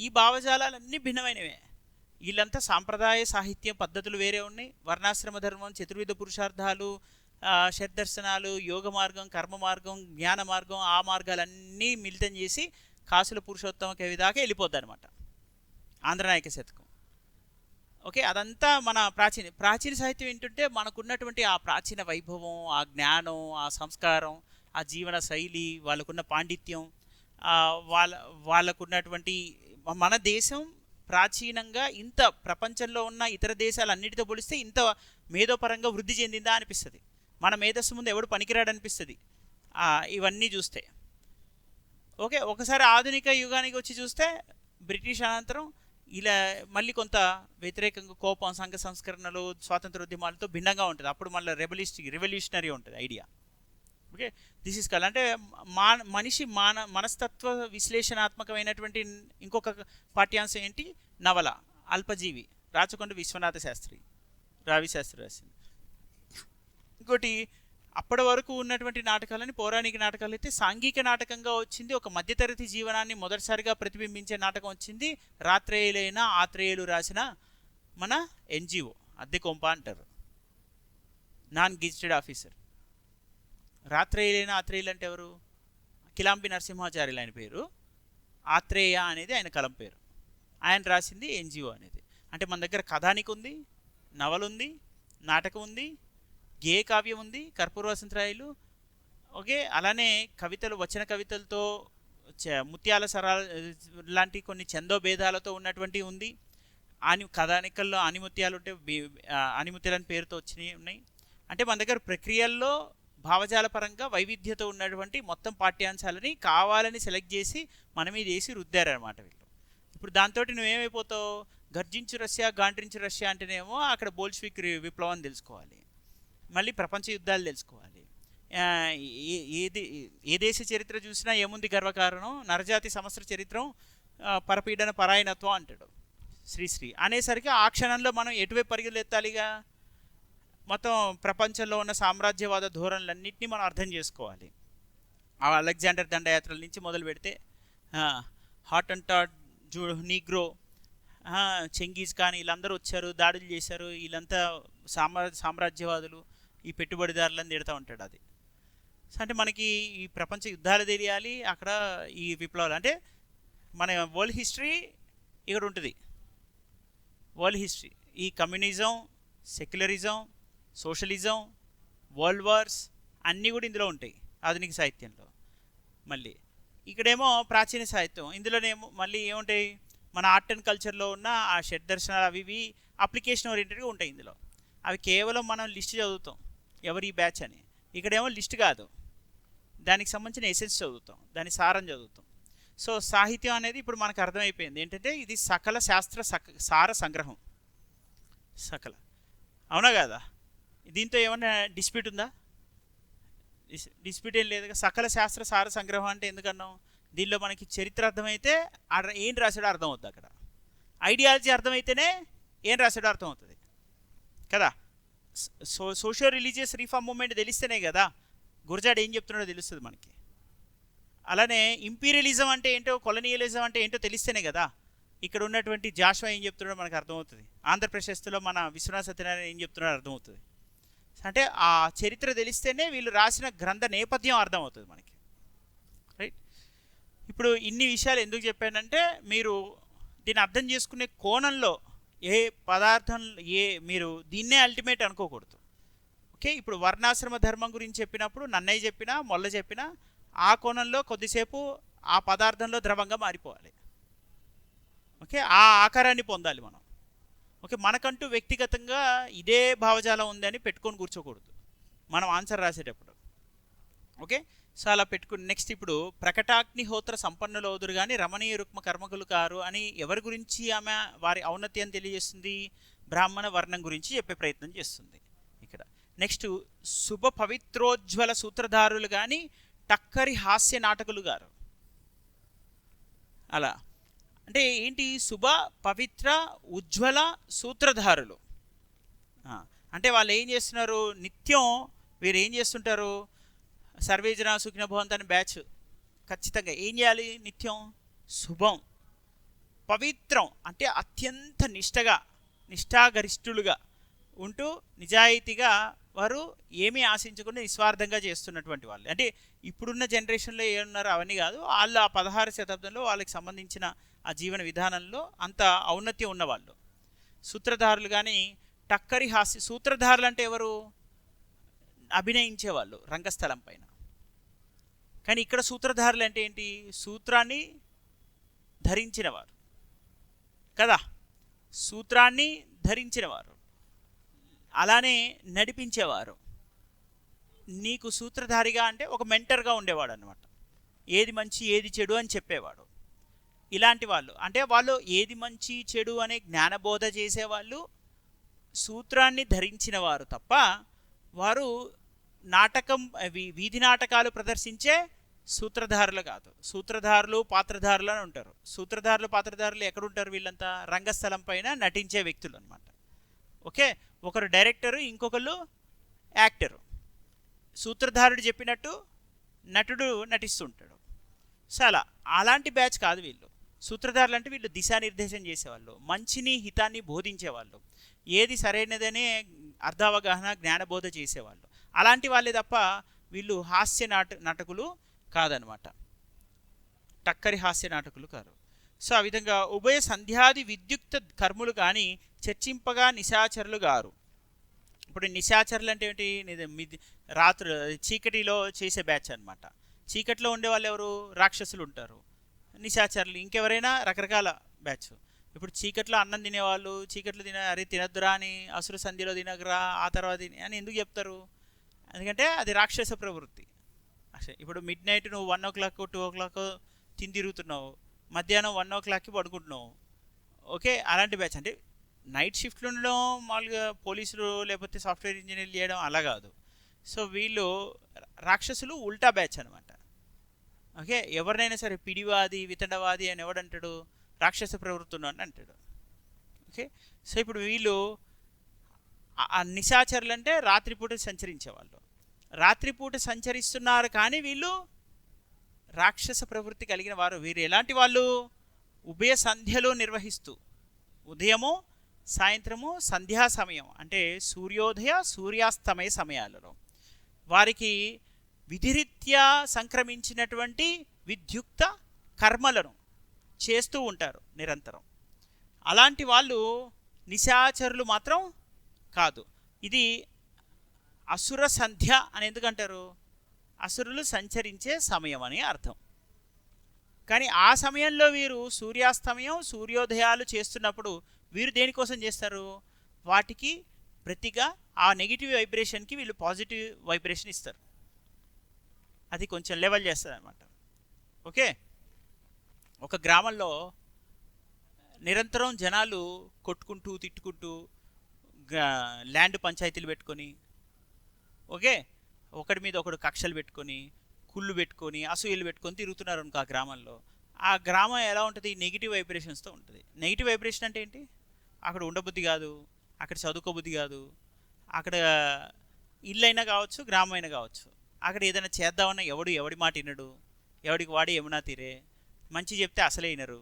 ఈ భావజాలన్నీ భిన్నమైనవే. వీళ్ళంతా సాంప్రదాయ సాహిత్యం పద్ధతులు వేరే ఉన్నాయి. వర్ణాశ్రమ ధర్మం, చతుర్విధ పురుషార్థాలు, షడ్దర్శనాలు, యోగ మార్గం, కర్మ మార్గం, జ్ఞాన మార్గం, ఆ మార్గాలన్నీ మిళితం చేసి కాసుల పురుషోత్తమ కవి దాకా వెళ్ళిపోద్ది అనమాట ఆంధ్రనాయక శతకం. ఓకే, అదంతా మన ప్రాచీన సాహిత్యం ఏంటంటే మనకున్నటువంటి ఆ ప్రాచీన వైభవం, ఆ జ్ఞానం, ఆ సంస్కారం, ఆ జీవన శైలి, వాళ్ళకున్న పాండిత్యం, వాళ్ళకున్నటువంటి మన దేశం ప్రాచీనంగా ఇంత ప్రపంచంలో ఉన్న ఇతర దేశాలన్నిటితో పోలిస్తే ఇంత మేధోపరంగా వృద్ధి చెందిందా అనిపిస్తుంది. మన మేధస్సు ముందు ఎవడు పనికిరాడు అనిపిస్తుంది ఇవన్నీ చూస్తే. ఓకే, ఒకసారి ఆధునిక యుగానికి వచ్చి చూస్తే బ్రిటిష్ అనంతరం ఇలా మళ్ళీ కొంత వ్యతిరేకంగా కోపం, సంఘ సంస్కరణలు, స్వాతంత్రోద్యమాలతో భిన్నంగా ఉంటుంది. అప్పుడు మళ్ళీ రెవల్యూషనరీ ఉంటుంది idea. Okay, this is call అంటే మనిషి మనస్తత్వ విశ్లేషణాత్మకమైనటువంటి ఇంకొక పాఠ్యాంశం ఏంటి? నవల, అల్పజీవి, రాచకొండ విశ్వనాథ శాస్త్రి, రావి శాస్త్రి రాసింది. ఇంకోటి అప్పటి వరకు ఉన్నటువంటి నాటకాలని పౌరాణిక నాటకాలు అయితే సాంఘిక నాటకంగా వచ్చింది. ఒక మధ్యతరగతి జీవనాన్ని మొదటిసారిగా ప్రతిబింబించే నాటకం వచ్చింది రాత్రేయులైన ఆత్రేయులు రాసిన మన ఎన్జిఓ, అద్దె కొంప అంటారు, నాన్ గెజిటెడ్ ఆఫీసర్. రాత్రేయులైన ఆత్రేయులు అంటే ఎవరు? కిలాంబి నరసింహాచార్యులు ఆయన పేరు, ఆత్రేయ అనేది ఆయన కలం పేరు. ఆయన రాసింది ఎన్జిఓ అనేది. అంటే మన దగ్గర కథానిక ఉంది, నవల ఉంది, నాటకం ఉంది, గేయ కావ్యం ఉంది, కర్పూర వసంతరాయలు. ఓకే, అలానే కవితలు, వచన కవితలతో, ముత్యాల సరాల లాంటి కొన్ని ఛందోభేదాలతో ఉన్నటువంటి ఉంది. కథానికల్లో ఆనిముత్యాలు ఉంటే ఆనిముత్యాలని పేరుతో వచ్చినాయి ఉన్నాయి. అంటే మన దగ్గర ప్రక్రియల్లో భావజాల పరంగా వైవిధ్యత ఉన్నటువంటి మొత్తం పాఠ్యాంశాలని కావాలని సెలెక్ట్ చేసి మన మీద వేసి రుద్దారనమాట వీళ్ళు. ఇప్పుడు దాంతో నువ్వేమైపోతావు? గర్జించు రష్యా, గాండ్రించు రష్యా అంటేనేమో అక్కడ బోల్షివిక్ విప్లవం తెలుసుకోవాలి, మళ్ళీ ప్రపంచ యుద్ధాలు తెలుసుకోవాలి. ఏ దేశ చరిత్ర చూసినా ఏముంది గర్వకారణం, నరజాతి సమస్త చరిత్రం, పరపీడన పరాయణత్వం అంటాడు శ్రీశ్రీ. అనేసరికి ఆ క్షణంలో మనం ఎటువైపు పరుగులు ఎత్తాలిగా? మొత్తం ప్రపంచంలో ఉన్న సామ్రాజ్యవాద ధోరణులన్నింటినీ మనం అర్థం చేసుకోవాలి. ఆ అలెగ్జాండర్ దండయాత్రల నుంచి మొదలు పెడితే హాట్ అండ్ టాట్, నీగ్రో, చెంగీజ్ ఖాన్, వీళ్ళందరూ వచ్చారు, దాడులు చేశారు, వీళ్ళంతా సామ్రాజ్యవాదులు, ఈ పెట్టుబడిదారులను తిడతా ఉంటాడు. అది అంటే మనకి ఈ ప్రపంచ యుద్ధాలు తెలియాలి, అక్కడ ఈ విప్లవాలు. అంటే మన వరల్డ్ హిస్టరీ ఇక్కడ ఉంటుంది. వరల్డ్ హిస్టరీ, ఈ communism, secularism, socialism, world wars అన్నీ కూడా ఇందులో ఉంటాయి ఆధునిక సాహిత్యంలో. మళ్ళీ ఇక్కడేమో ప్రాచీన సాహిత్యం, ఇందులోనేమో మళ్ళీ ఏముంటాయి? మన ఆర్ట్ అండ్ కల్చర్లో ఉన్న ఆ షడ్ దర్శనాలు అవి ఇవి అప్లికేషన్ ఓరియంటెడ్గా ఉంటాయి ఇందులో. అవి కేవలం మనం లిస్ట్ చదువుతాం, ఎవరి బ్యాచ్ అని. ఇక్కడేమో లిస్ట్ కాదు, దానికి సంబంధించిన ఎసెన్స్ చదువుతాం, దాని సారం చదువుతాం. సో సాహిత్యం అనేది ఇప్పుడు మనకు అర్థమైపోయింది ఏంటంటే ఇది సకల శాస్త్ర సార సంగ్రహం. సకల, అవునా కదా? దీంతో ఏమన్నా డిస్ప్యూట్ ఉందా? డిస్ప్యూట్ ఏం లేదు. సకల శాస్త్ర సార సంగ్రహం అంటే ఎందుకన్నాం? దీనిలో మనకి చరిత్ర అర్థమైతే ఏం రాశాడో అర్థమవుతుంది, అక్కడ ఐడియాలజీ అర్థమైతేనే ఏం రాశాడో అర్థమవుతుంది కదా. సోషియో రిలీజియస్ రిఫార్మ్ మూమెంట్ తెలిస్తేనే కదా గురజాడ ఏం చెప్తున్నాడో తెలుస్తుంది మనకి. అలానే ఇంపీరియలిజం అంటే ఏంటో, కొలనియలిజం అంటే ఏంటో తెలిస్తేనే కదా ఇక్కడ ఉన్నటువంటి జాషువా ఏం చెప్తున్నాడో మనకు అర్థమవుతుంది. ఆంధ్రప్రదేశ్లో మన విశ్వనాథ సత్యనారాయణ ఏం చెప్తున్నాడో అర్థమవుతుంది. అంటే ఆ చరిత్ర తెలిస్తేనే వీళ్ళు రాసిన గ్రంథ నేపథ్యం అర్థమవుతుంది మనకి, రైట్? ఇప్పుడు ఇన్ని విషయాలు ఎందుకు చెప్పానంటే మీరు దీన్ని అర్థం చేసుకునే కోణంలో ఏ పదార్థం మీరు దీన్నే అల్టిమేట్ అనుకోకూడదు. ఓకే, ఇప్పుడు వర్ణాశ్రమ ధర్మం గురించి చెప్పినప్పుడు నన్నయ్య చెప్పినా మొల్ల చెప్పినా ఆ కోణంలో కొద్దిసేపు ఆ పదార్థంలో ద్రవంగా మారిపోవాలి. ఓకే, ఆ ఆకారాన్ని పొందాలి మనం. ఓకే, మనకంటూ వ్యక్తిగతంగా ఇదే భావజాలం ఉందని పెట్టుకొని కూర్చోకూడదు మనం ఆన్సర్ రాసేటప్పుడు. ఓకే, సో అలా పెట్టుకుని నెక్స్ట్ ఇప్పుడు ప్రకటాగ్నిహోత్ర సంపన్నులవుదురు కానీ రమణీయ రుక్మ కర్మకులు కారు అని ఎవరి గురించి ఆమె వారి ఔన్నత్యాన్ని తెలియజేస్తుంది? బ్రాహ్మణ వర్ణం గురించి చెప్పే ప్రయత్నం చేస్తుంది ఇక్కడ. నెక్స్ట్ శుభ పవిత్రోజ్వల సూత్రధారులు కానీ టక్కరి హాస్య నాటకులు గారు. అలా అంటే ఏంటి? శుభ పవిత్ర ఉజ్వల సూత్రధారులు అంటే వాళ్ళు ఏం చేస్తున్నారు, నిత్యం వీరు ఏం చేస్తుంటారు, సర్వే జన సుఖినో భవంతు అనే బ్యాచ్ ఖచ్చితంగా ఏం చేయాలి, నిత్యం శుభం పవిత్రం అంటే అత్యంత నిష్ఠాగరిష్ఠులుగా ఉంటూ నిజాయితీగా వారు ఏమీ ఆశించకుండా నిస్వార్థంగా చేస్తున్నటువంటి వాళ్ళు. అంటే ఇప్పుడున్న జనరేషన్లో ఏమున్నారో అవన్నీ కాదు, వాళ్ళు ఆ 16వ శతాబ్దంలో వాళ్ళకి సంబంధించిన ఆ జీవన విధానంలో అంత ఔన్నత్యం ఉన్నవాళ్ళు. సూత్రధారులు కానీ టక్కరి హాస్య సూత్రధారులు అంటే ఎవరు, అభినయించేవాళ్ళు రంగస్థలం పైన. కానీ ఇక్కడ సూత్రధారులు అంటే ఏంటి, సూత్రాన్ని ధరించినవారు కదా, సూత్రాన్ని ధరించినవారు, అలానే నడిపించేవారు. నీకు సూత్రధారిగా అంటే ఒక మెంటర్గా ఉండేవాడు అనమాట, ఏది మంచి ఏది చెడు అని చెప్పేవాడు. ఇలాంటి వాళ్ళు అంటే వాళ్ళు ఏది మంచి చెడు అనే జ్ఞానబోధ చేసేవాళ్ళు, సూత్రాన్ని ధరించిన వారు తప్ప వారు నాటకం వీధి నాటకాలు ప్రదర్శించే సూత్రధారులు కాదు. సూత్రధారులు పాత్రధారులు అని ఉంటారు. సూత్రధారులు పాత్రధారులు ఎక్కడుంటారు, వీళ్ళంతా రంగస్థలం పైన నటించే వ్యక్తులు అనమాట. ఓకే, ఒకరు డైరెక్టరు, ఇంకొకరు యాక్టరు. సూత్రధారుడు చెప్పినట్టు నటుడు నటిస్తుంటాడు. సో అలాంటి బ్యాచ్ కాదు వీళ్ళు. సూత్రధారులు అంటే వీళ్ళు దిశానిర్దేశం చేసేవాళ్ళు, మంచిని హితాన్ని బోధించేవాళ్ళు, ఏది సరైనదనే అర్ధావగాహన జ్ఞానబోధ చేసేవాళ్ళు. అలాంటి వాళ్ళే తప్ప వీళ్ళు హాస్య నాటకులు కాదనమాట, టక్కరి హాస్య నాటకులు కాదు. సో ఆ విధంగా ఉభయ సంధ్యాది విద్యుక్త కర్ములు కానీ చర్చింపగా నిశాచరులు గారు. ఇప్పుడు నిశాచరులు అంటే ఏంటి, రాత్రి చీకటిలో చేసే బ్యాచ్ అనమాట. చీకటిలో ఉండే వాళ్ళు ఎవరు, రాక్షసులు ఉంటారు, నిశాచరులు, ఇంకెవరైనా రకరకాల బ్యాచ్. ఇప్పుడు చీకట్లో అన్నం తినేవాళ్ళు, చీకట్లో అరే తినద్దురా అని అసురు సంధ్యలో తినగరా ఆ తర్వాత అని ఎందుకు చెప్తారు, ఎందుకంటే అది రాక్షస ప్రవృత్తి. ఇప్పుడు మిడ్ నైట్ నువ్వు 1 o'clock 2 o'clock తిని తిరుగుతున్నావు, మధ్యాహ్నం 1 o'clockకి పడుకుంటున్నావు. ఓకే, అలాంటి బ్యాచ్. అంటే నైట్ షిఫ్ట్లో ఉండడం మామూలుగా పోలీసులు లేకపోతే సాఫ్ట్వేర్ ఇంజనీర్లు చేయడం అలా కాదు. సో వీళ్ళు రాక్షసులు ఉల్టా బ్యాచ్ అనమాట. ఓకే, ఎవరినైనా సరే పిడివాది వితండవాది అని ఎవడంటాడు, రాక్షస ప్రవృత్తి అని అంటాడు. ఓకే, సో ఇప్పుడు వీళ్ళు నిశాచరులు అంటే రాత్రిపూట సంచరించేవాళ్ళు. రాత్రిపూట సంచరిస్తున్నారు కానీ వీళ్ళు రాక్షస ప్రవృత్తి కలిగిన వారు. వీరు ఎలాంటి వాళ్ళు, ఉభయ సంధ్యలు నిర్వహిస్తూ ఉదయము సాయంత్రము సంధ్యా సమయం అంటే సూర్యోదయ సూర్యాస్తమయ సమయాలలో వారికి విధిరీత్యా సంక్రమించినటువంటి విద్యుక్త కర్మలను చేస్తూ ఉంటారు నిరంతరం. అలాంటి వాళ్ళు నిశాచరులు మాత్రం కాదు. ఇది అసుర సంధ్య అని ఎందుకంటారు, అసురులు సంచరించే సమయం అని అర్థం. కానీ ఆ సమయంలో వీరు సూర్యాస్తమయం సూర్యోదయాలు చేస్తున్నప్పుడు వీరు దేనికోసం చేస్తారు, వాటికి ప్రతిగా ఆ నెగిటివ్ వైబ్రేషన్కి వీళ్ళు పాజిటివ్ వైబ్రేషన్ ఇస్తారు. అది కొంచెం లెవెల్ చేస్తుంది అనమాట. ఓకే, ఒక గ్రామంలో నిరంతరం జనాలు కొట్టుకుంటూ తిట్టుకుంటూ ల్యాండ్ పంచాయతీలు పెట్టుకొని, ఓకే, ఒకటి మీద ఒకడు కక్షలు పెట్టుకొని కుళ్ళు పెట్టుకొని అసూయలు పెట్టుకొని తిరుగుతున్నారు అనుకో ఆ గ్రామంలో. ఆ గ్రామం ఎలా ఉంటుంది, నెగిటివ్ వైబ్రేషన్స్తో ఉంటుంది. నెగిటివ్ వైబ్రేషన్ అంటే ఏంటి, అక్కడ ఉండబుద్ధి కాదు, అక్కడ చదువుకోబుద్ధి కాదు, అక్కడ ఇల్లు అయినా కావచ్చు గ్రామం అయినా కావచ్చు, అక్కడ ఏదైనా చేద్దామన్నా ఎవడి మాట వినడు, ఎవడికి వాడి ఏమన్నా తీరే, మంచి చెప్తే అసలే వినరు.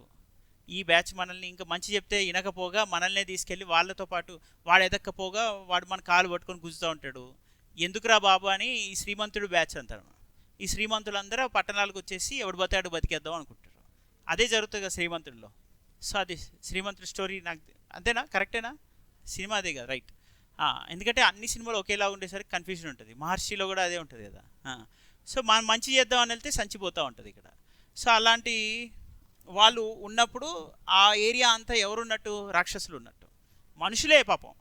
ఈ బ్యాచ్ మనల్ని ఇంకా మంచి చెప్తే వినకపోగా మనల్నే తీసుకెళ్ళి వాళ్ళతో పాటు వాడు ఎదక్కపోగా వాడు మన కాలు పట్టుకొని గుంజుతూ ఉంటాడు. ఎందుకురా బాబు అని ఈ శ్రీమంతుడు బ్యాచ్ అంటారు. ఈ శ్రీమంతులందరూ పట్టణాలకు వచ్చేసి ఎవడు బతాడు బతికేద్దాం అనుకుంటారు. అదే జరుగుతుంది కదా శ్రీమంతుడిలో. సో అది శ్రీమంతుడి స్టోరీ. నాకు అంతేనా, కరెక్టేనా, సినిమా అదే కదా, రైట్. ఎందుకంటే అన్ని సినిమాలు ఒకేలా ఉండేసరికి కన్ఫ్యూజన్ ఉంటుంది. మహర్షిలో కూడా అదే ఉంటుంది కదా. సో మనం మంచి చేద్దాం అని వెళ్తే సంచిపోతూ ఉంటుంది ఇక్కడ. సో అలాంటి వాళ్ళు ఉన్నప్పుడు ఆ ఏరియా అంతా ఎవరున్నట్టు, రాక్షసులు ఉన్నట్టు. మనుషులే పాపం,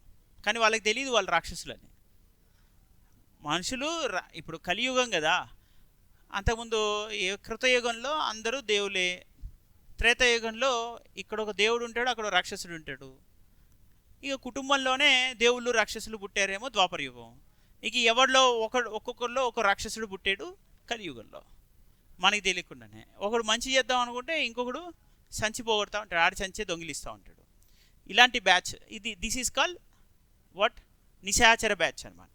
కానీ వాళ్ళకి తెలియదు వాళ్ళు రాక్షసులని. మనుషులు ఇప్పుడు కలియుగం కదా, అంతకుముందు కృతయుగంలో అందరూ దేవులే, త్రేతాయుగంలో ఇక్కడ ఒక దేవుడు ఉంటాడు అక్కడ రాక్షసుడు ఉంటాడు. ఇక కుటుంబంలోనే దేవుళ్ళు రాక్షసులు పుట్టారేమో ద్వాపరయుగం. ఇక ఎవరిలో ఒక్కొక్కరిలో ఒక రాక్షసుడు పుట్టాడు కలియుగంలో మనకి తెలియకుండానే. ఒకడు మంచి చేద్దాం అనుకుంటే ఇంకొకడు సంచి పోగొడతా ఉంటాడు, ఆడి సంచే దొంగిలిస్తూ ఉంటాడు. ఇలాంటి బ్యాచ్ ఇది. దిస్ ఈజ్ కాల్డ్ వాట్, నిశాచర బ్యాచ్ అనమాట.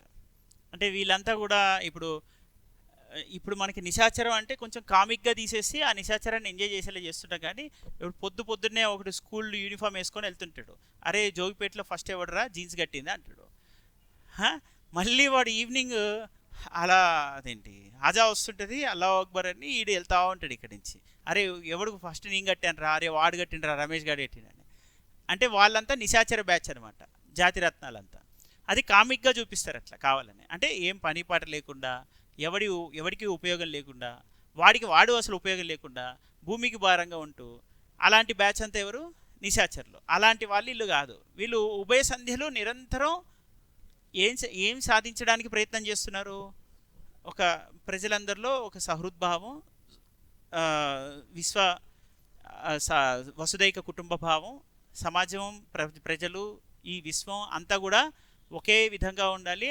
అంటే వీళ్ళంతా కూడా ఇప్పుడు ఇప్పుడు మనకి నిశాచరం అంటే కొంచెం కామిక్గా తీసేసి ఆ నిశాచరాన్ని ఎంజాయ్ చేసేలా చేస్తుంటాం. కానీ ఇప్పుడు పొద్దున్నే ఒకటి స్కూల్ యూనిఫామ్ వేసుకొని వెళ్తుంటాడు, అరే జోగిపేటలో ఫస్ట్ ఎవడరా జీన్స్ కట్టింది అంటాడు. హా? మళ్ళీ వాడు ఈవినింగ్ అలా అదేంటి ఆజా వస్తుంటుంది, అల్లా అక్బర్ అని ఈడు వెళ్తా ఉంటాడు ఇక్కడి నుంచి, అరే ఎవడు ఫస్ట్ నేను కట్టాను రా, అరే వాడు కట్టిండ్రా, రమేష్ గారు కట్టిండని. అంటే వాళ్ళంతా నిశాచర బ్యాచ్ అనమాట, జాతిరత్నాలంతా. అది కామిక్గా చూపిస్తారు అట్లా కావాలని. అంటే ఏం పని పాట లేకుండా, ఎవడికి ఉపయోగం లేకుండా, వాడు అసలు ఉపయోగం లేకుండా భూమికి భారంగా ఉంటూ అలాంటి బ్యాచ్ అంతా ఎవరు? నిశాచరులు. అలాంటి వాళ్ళు వీళ్ళు కాదు. వీళ్ళు ఉభయ సంధ్యలు నిరంతరం ఏం సాధించడానికి ప్రయత్నం చేస్తున్నారు? ఒక ప్రజలందరిలో ఒక సహృద్భావం, విశ్వ వసుదైక కుటుంబ భావం, సమాజం, ప్రజలు, ఈ విశ్వం అంతా కూడా ఒకే విధంగా ఉండాలి,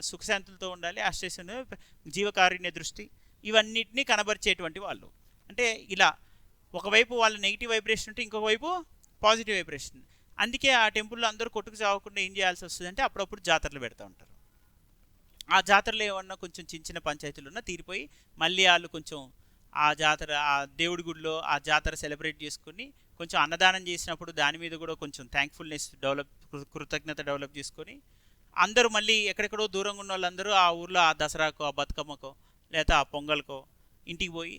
సుఖశాంతులతో ఉండాలి, ఆశ్చర్య జీవకారుణ్య దృష్టి, ఇవన్నిటినీ కనబరిచేటువంటి వాళ్ళు. అంటే ఇలా ఒకవైపు వాళ్ళ నెగిటివ్ వైబ్రేషన్ ఉంటే ఇంకొక వైపు పాజిటివ్ వైబ్రేషన్. అందుకే ఆ టెంపుల్లో అందరూ కొట్టుకు చావకుండా ఏం చేయాల్సి వస్తుంది అంటే అప్పుడప్పుడు జాతరలు పెడతా ఉంటారు. ఆ జాతరలో ఏమన్నా కొంచెం చిన్న పంచాయతీలు ఉన్నా తీరిపోయి మళ్ళీ వాళ్ళు కొంచెం ఆ జాతర, ఆ దేవుడి గుడిలో ఆ జాతర సెలబ్రేట్ చేసుకుని కొంచెం అన్నదానం చేసినప్పుడు దాని మీద కూడా కొంచెం థ్యాంక్ఫుల్నెస్ కృతజ్ఞత డెవలప్ చేసుకొని అందరూ మళ్ళీ ఎక్కడెక్కడో దూరంగా ఉన్న వాళ్ళందరూ ఆ ఊర్లో ఆ దసరాకో, ఆ బతుకమ్మకో, లేదా ఆ పొంగల్కో ఇంటికి పోయి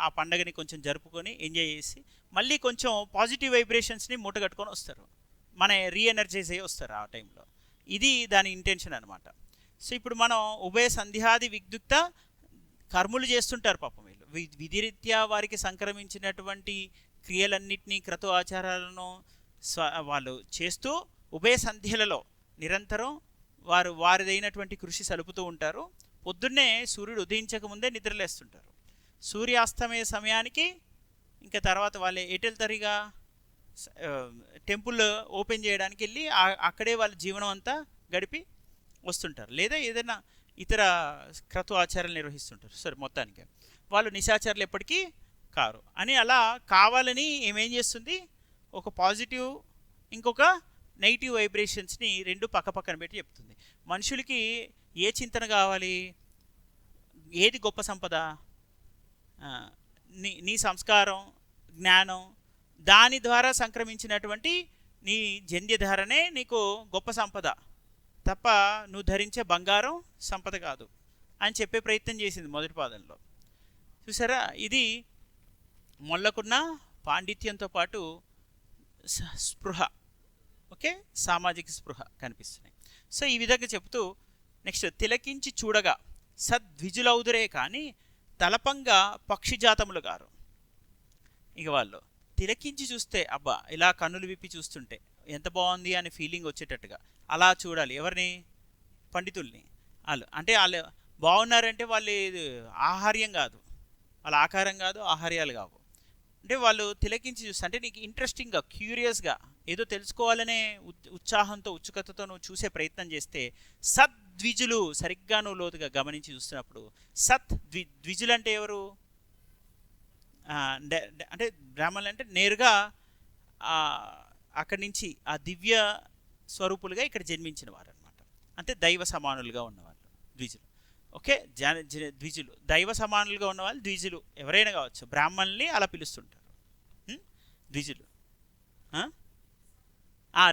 ఆ పండగని కొంచెం జరుపుకొని ఎంజాయ్ చేసి మళ్ళీ కొంచెం పాజిటివ్ వైబ్రేషన్స్ని మూటగట్టుకొని వస్తారు, మన రీఎనర్జైజ్ అయ్యి వస్తారు ఆ టైంలో. ఇది దాని ఇంటెన్షన్ అనమాట. సో ఇప్పుడు మనం ఉభయ సంధ్యాది విద్యుక్త కర్మలు చేస్తుంటారు పాపం వీళ్ళు. విధిరీత్యా వారికి సంక్రమించినటువంటి క్రియలన్నింటినీ, క్రతు ఆచారాలను వాళ్ళు చేస్తూ ఉభయ సంధ్యలలో నిరంతరం వారిదైనటువంటి కృషి సలుపుతూ ఉంటారు. పొద్దున్నే సూర్యుడు ఉదయించక ముందే నిద్రలేస్తుంటారు. సూర్యాస్తమయ సమయానికి ఇంకా తర్వాత వాళ్ళు ఎటు వెళ్తారు? ఇక టెంపుల్ ఓపెన్ చేయడానికి వెళ్ళి అక్కడే వాళ్ళ జీవనం అంతా గడిపి వస్తుంటారు, లేదా ఏదైనా ఇతర క్రతు ఆచారాలు నిర్వహిస్తుంటారు. సరే, మొత్తానికి వాళ్ళు నిశాచారాలు ఎప్పటికీ కారు అని అలా కావాలని ఏమేం చేస్తుంది? ఒక పాజిటివ్, ఇంకొక నెగిటివ్ వైబ్రేషన్స్ని రెండు పక్కన పెట్టి చెప్తుంది. మనుషులకి ఏ చింతన కావాలి? ఏది గొప్ప సంపద? నీ సంస్కారం, జ్ఞానం, దాని ద్వారా సంక్రమించినటువంటి నీ జన్యధారణే నీకు గొప్ప సంపద తప్ప నువ్వు ధరించే బంగారం సంపద కాదు అని చెప్పే ప్రయత్నం చేసింది మొదటి పాదంలో. చూసారా? ఇది మొల్లకున్న పాండిత్యంతో పాటు స్పృహ, ఓకే, సామాజిక స్పృహ కనిపిస్తున్నాయి. సో ఈ విధంగా చెప్తూ నెక్స్ట్, తిలకించి చూడగా సద్విజులౌదురే కానీ తలపంగా పక్షిజాతములు గారు. ఇక వాళ్ళు తిలకించి చూస్తే అబ్బా ఇలా కన్నులు విప్పి చూస్తుంటే ఎంత బాగుంది అనే ఫీలింగ్ వచ్చేటట్టుగా అలా చూడాలి. ఎవరిని? పండితుల్ని. వాళ్ళు బాగున్నారంటే వాళ్ళు ఆహార్యం కాదు, వాళ్ళ ఆకారం కాదు, ఆహార్యాలు కావు. అంటే వాళ్ళు తిలకించి చూస్తే అంటే నీకు ఇంట్రెస్టింగ్గా, క్యూరియస్గా ఏదో తెలుసుకోవాలనే ఉత్సాహంతో, ఉత్సుకతతో నువ్వు చూసే ప్రయత్నం చేస్తే సద్విజులు సరిగ్గా నువ్వు లోతుగా గమనించి చూస్తున్నప్పుడు ద్విజులు అంటే ఎవరు? అంటే బ్రాహ్మణులు అంటే నేరుగా అక్కడి నుంచి ఆ దివ్య స్వరూపులుగా ఇక్కడ జన్మించిన వారు అనమాట. అంటే దైవ సమానులుగా ఉన్నవాళ్ళు ద్విజులు. ఓకే, ద్విజులు దైవ సమానులుగా ఉన్నవాళ్ళు ద్విజులు ఎవరైనా కావచ్చు. బ్రాహ్మణుల్ని అలా పిలుస్తుంటారు ద్విజులు.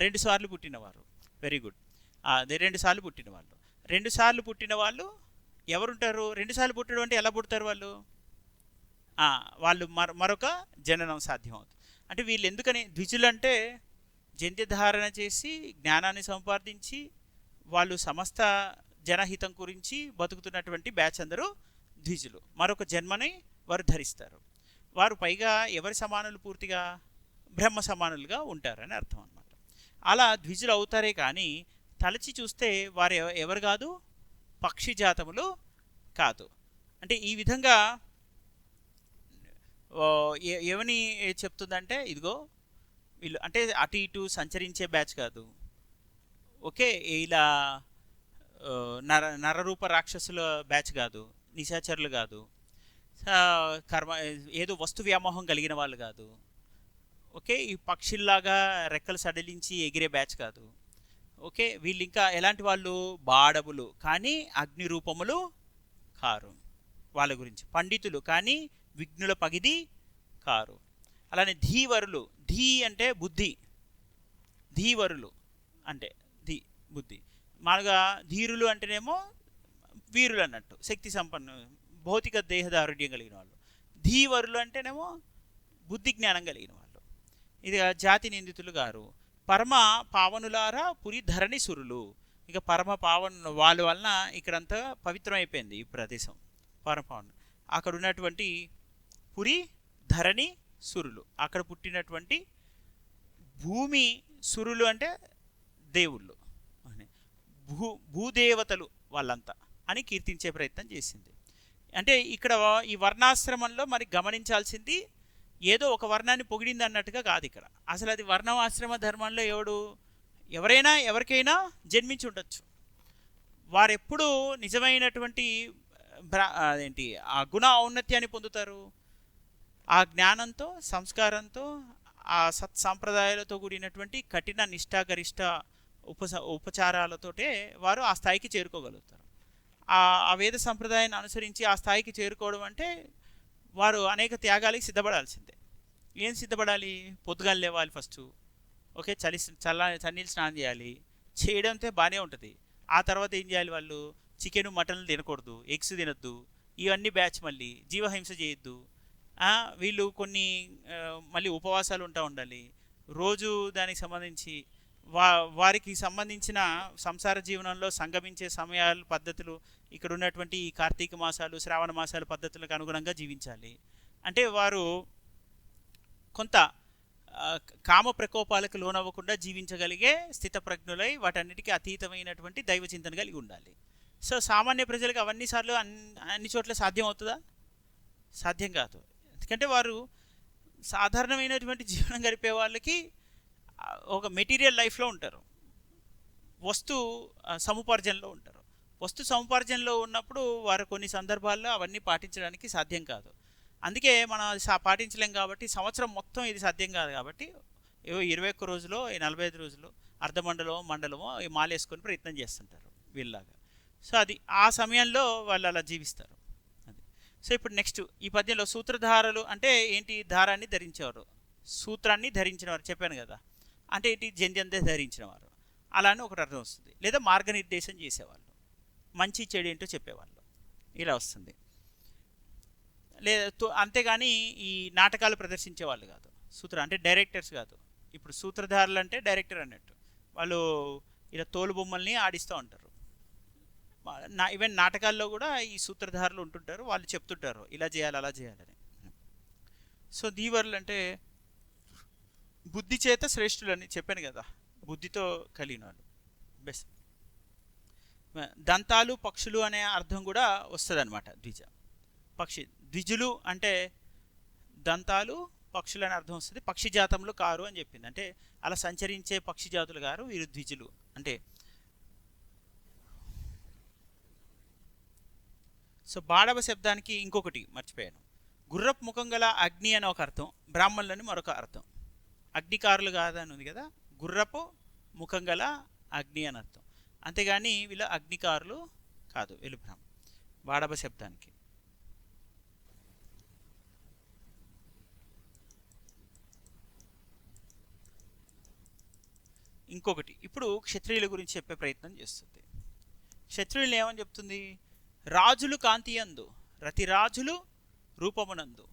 2 సార్లు పుట్టినవారు. Very good. అదే 2 సార్లు పుట్టిన వాళ్ళు. 2 సార్లు పుట్టిన వాళ్ళు ఎవరుంటారు? 2 సార్లు పుట్టడం అంటే ఎలా పుడతారు వాళ్ళు? వాళ్ళు మరొక జననం సాధ్యమవుతుంది. అంటే వీళ్ళు ఎందుకని ద్విజులు అంటే జంధ్యధారణ చేసి జ్ఞానాన్ని సంపాదించి వాళ్ళు సమస్త జనహితం గురించి బతుకుతున్నటువంటి బ్యాచ్ అందరూ ద్విజులు. మరొక జన్మని వారు ధరిస్తారు. వారు పైగా ఎవరి సమానులు? పూర్తిగా బ్రహ్మ సమానులుగా ఉంటారని అర్థం అన్నమాట. అలా ద్విజులు అవుతారే కానీ తలచి చూస్తే వారు ఎవరు కాదు? పక్షి జాతములు కాదు. అంటే ఈ విధంగా ఏమని చెప్తుందంటే ఇదిగో వీళ్ళు అంటే అటు ఇటు సంచరించే బ్యాచ్ కాదు. ఓకే, ఇలా నరరూప రాక్షసుల బ్యాచ్ కాదు, నిశాచరులు కాదు, కర్మ ఏదో వస్తు వ్యామోహం కలిగిన వాళ్ళు కాదు. ఓకే, ఈ పక్షుల్లాగా రెక్కలు సడలించి ఎగిరే బ్యాచ్ కాదు. ఓకే, వీళ్ళు ఇంకా ఎలాంటి వాళ్ళు? బాడవులు కానీ అగ్ని రూపములు కారు. వాళ్ళ గురించి పండితులు కానీ విఘ్నుల పగిది కారు. అలానే ధీవరులు, ధీ అంటే బుద్ధి, ధీవరులు అంటే ధీ బుద్ధి. మామూలుగా ధీరులు అంటేనేమో వీరులు అన్నట్టు, శక్తి సంపన్న భౌతిక దేహదారుఢ్యం కలిగిన వాళ్ళు. ధీవరులు అంటేనేమో బుద్ధి జ్ఞానం కలిగిన వాళ్ళు. ఇది జాతి నిందితులు గారు. పరమ పావనులారా పురి ధరణి సురులు. ఇక పరమ పావను వాళ్ళ వలన ఇక్కడంతా పవిత్రం అయిపోయింది ఈ ప్రదేశం. పరమ పావను అక్కడ ఉన్నటువంటి పురి ధరణి సురులు, అక్కడ పుట్టినటువంటి భూమి, సురులు అంటే దేవుళ్ళు, భూదేవతలు వాళ్ళంతా అని కీర్తించే ప్రయత్నం చేసింది. అంటే ఇక్కడ ఈ వర్ణాశ్రమంలో మరి గమనించాల్సింది ఏదో ఒక వర్ణాన్ని పొగిడింది అన్నట్టుగా కాదు ఇక్కడ. అసలు అది వర్ణాశ్రమ ధర్మంలో ఎవరైనా ఎవరికైనా జన్మించి ఉండొచ్చు. వారెప్పుడు నిజమైనటువంటి అదేంటి ఆ గుణ ఔన్నత్యాన్ని పొందుతారు? ఆ జ్ఞానంతో, సంస్కారంతో, ఆ సత్సాంప్రదాయాలతో కూడినటువంటి కఠిన నిష్ఠాగరిష్ట ఉపచారాలతోటే వారు ఆ స్థాయికి చేరుకోగలుగుతారు. ఆ వేద సంప్రదాయాన్ని అనుసరించి ఆ స్థాయికి చేరుకోవడం అంటే వారు అనేక త్యాగాలకి సిద్ధపడాల్సిందే. ఏం సిద్ధపడాలి? పొద్దుగాలు లేవాలి ఫస్ట్, ఓకే, చన్నీళ్ళు స్నానం చేయాలి. చేయడంతో బాగానే ఉంటుంది. ఆ తర్వాత ఏం చేయాలి? వాళ్ళు చికెన్ మటన్లు తినకూడదు, ఎగ్స్ తినొద్దు, ఇవన్నీ బ్యాచ్. మళ్ళీ జీవహింస చేయొద్దు. వీళ్ళు కొన్ని మళ్ళీ ఉపవాసాలు ఉండాలి రోజు. దానికి సంబంధించి వారికి సంబంధించిన సంసార జీవనంలో సంగమించే సమయాలు, పద్ధతులు ఇక్కడ ఉన్నటువంటి ఈ కార్తీక మాసాలు, శ్రావణ మాసాల పద్ధతులకు అనుగుణంగా జీవించాలి. అంటే వారు కొంత కామ ప్రకోపాలకు లోనవ్వకుండా జీవించగలిగే స్థితప్రజ్ఞులై వాటన్నిటికీ అతీతమైనటువంటి దైవ చింతన కలిగి ఉండాలి. సో సామాన్య ప్రజలకు అవన్నీసార్లు అన్ని చోట్ల సాధ్యం అవుతుందా? సాధ్యం కాదు. ఎందుకంటే వారు సాధారణమైనటువంటి జీవనం గడిపే వాళ్ళకి ఒక మెటీరియల్ లైఫ్లో ఉంటారు, వస్తు సముపార్జనలో ఉంటారు. వస్తు సముపార్జనలో ఉన్నప్పుడు వారు కొన్ని సందర్భాల్లో అవన్నీ పాటించడానికి సాధ్యం కాదు. అందుకే మనం పాటించలేం కాబట్టి సంవత్సరం మొత్తం ఇది సాధ్యం కాదు కాబట్టి 21 రోజులో 45 రోజులు మండలమో మాలేసుకొని ప్రయత్నం చేస్తుంటారు వీళ్ళలాగా. సో అది ఆ సమయంలో వాళ్ళు అలా జీవిస్తారు. అది. సో ఇప్పుడు నెక్స్ట్ ఈ పద్యంలో సూత్రధారలు అంటే ఏంటి? దారాన్ని ధరించేవారు, సూత్రాన్ని ధరించినవారు చెప్పాను కదా. అంటే ఏంటి? జంధ్యంతే ధరించిన వారు అలా అని ఒకటి అర్థం వస్తుంది. లేదా మార్గనిర్దేశం చేసేవాళ్ళు, మంచి చెడు ఏంటో చెప్పేవాళ్ళు, ఇలా వస్తుంది. లేదా అంతేగాని ఈ నాటకాలు ప్రదర్శించేవాళ్ళు కాదు. అంటే డైరెక్టర్స్ కాదు. ఇప్పుడు సూత్రధారులు అంటే డైరెక్టర్ అన్నట్టు. వాళ్ళు ఇలా తోలు బొమ్మల్ని ఆడిస్తూ ఉంటారు. ఈవెన్ నాటకాల్లో కూడా ఈ సూత్రధారులు ఉంటుంటారు, వాళ్ళు చెప్తుంటారు ఇలా చేయాలి అలా చేయాలని. సో దీవర్లు అంటే బుద్ధి చేత శ్రేష్ఠులని చెప్పాను కదా, బుద్ధితో కలిగిన వాళ్ళు బెస్ట్. దంతాలు పక్షులు అనే అర్థం కూడా వస్తుంది అనమాట. పక్షి ద్విజులు అంటే దంతాలు పక్షులు అనే అర్థం వస్తుంది. పక్షి జాతంలో కారు అని చెప్పింది. అంటే అలా సంచరించే పక్షి జాతులు గారు వీరు ద్విజులు అంటే. సో బాడవ శబ్దానికి ఇంకొకటి మర్చిపోయాను, గుర్రపు ముఖం గల అగ్ని అని ఒక అర్థం, బ్రాహ్మణులని మరొక అర్థం. అగ్నికారులు కాదని ఉంది కదా, గుర్రపు ముఖం గల అగ్ని అని అర్థం. అంతేగాని వీళ్ళు అగ్నికారులు కాదు వీళ్ళు బాడవ శబ్దానికి. ఇంకొకటి ఇప్పుడు క్షత్రియుల గురించి చెప్పే ప్రయత్నం చేస్తుంది. క్షత్రియులు ఏమని చెప్తుంది? రాజులు కాంతి యందు రతిరాజులు రూపమునందు.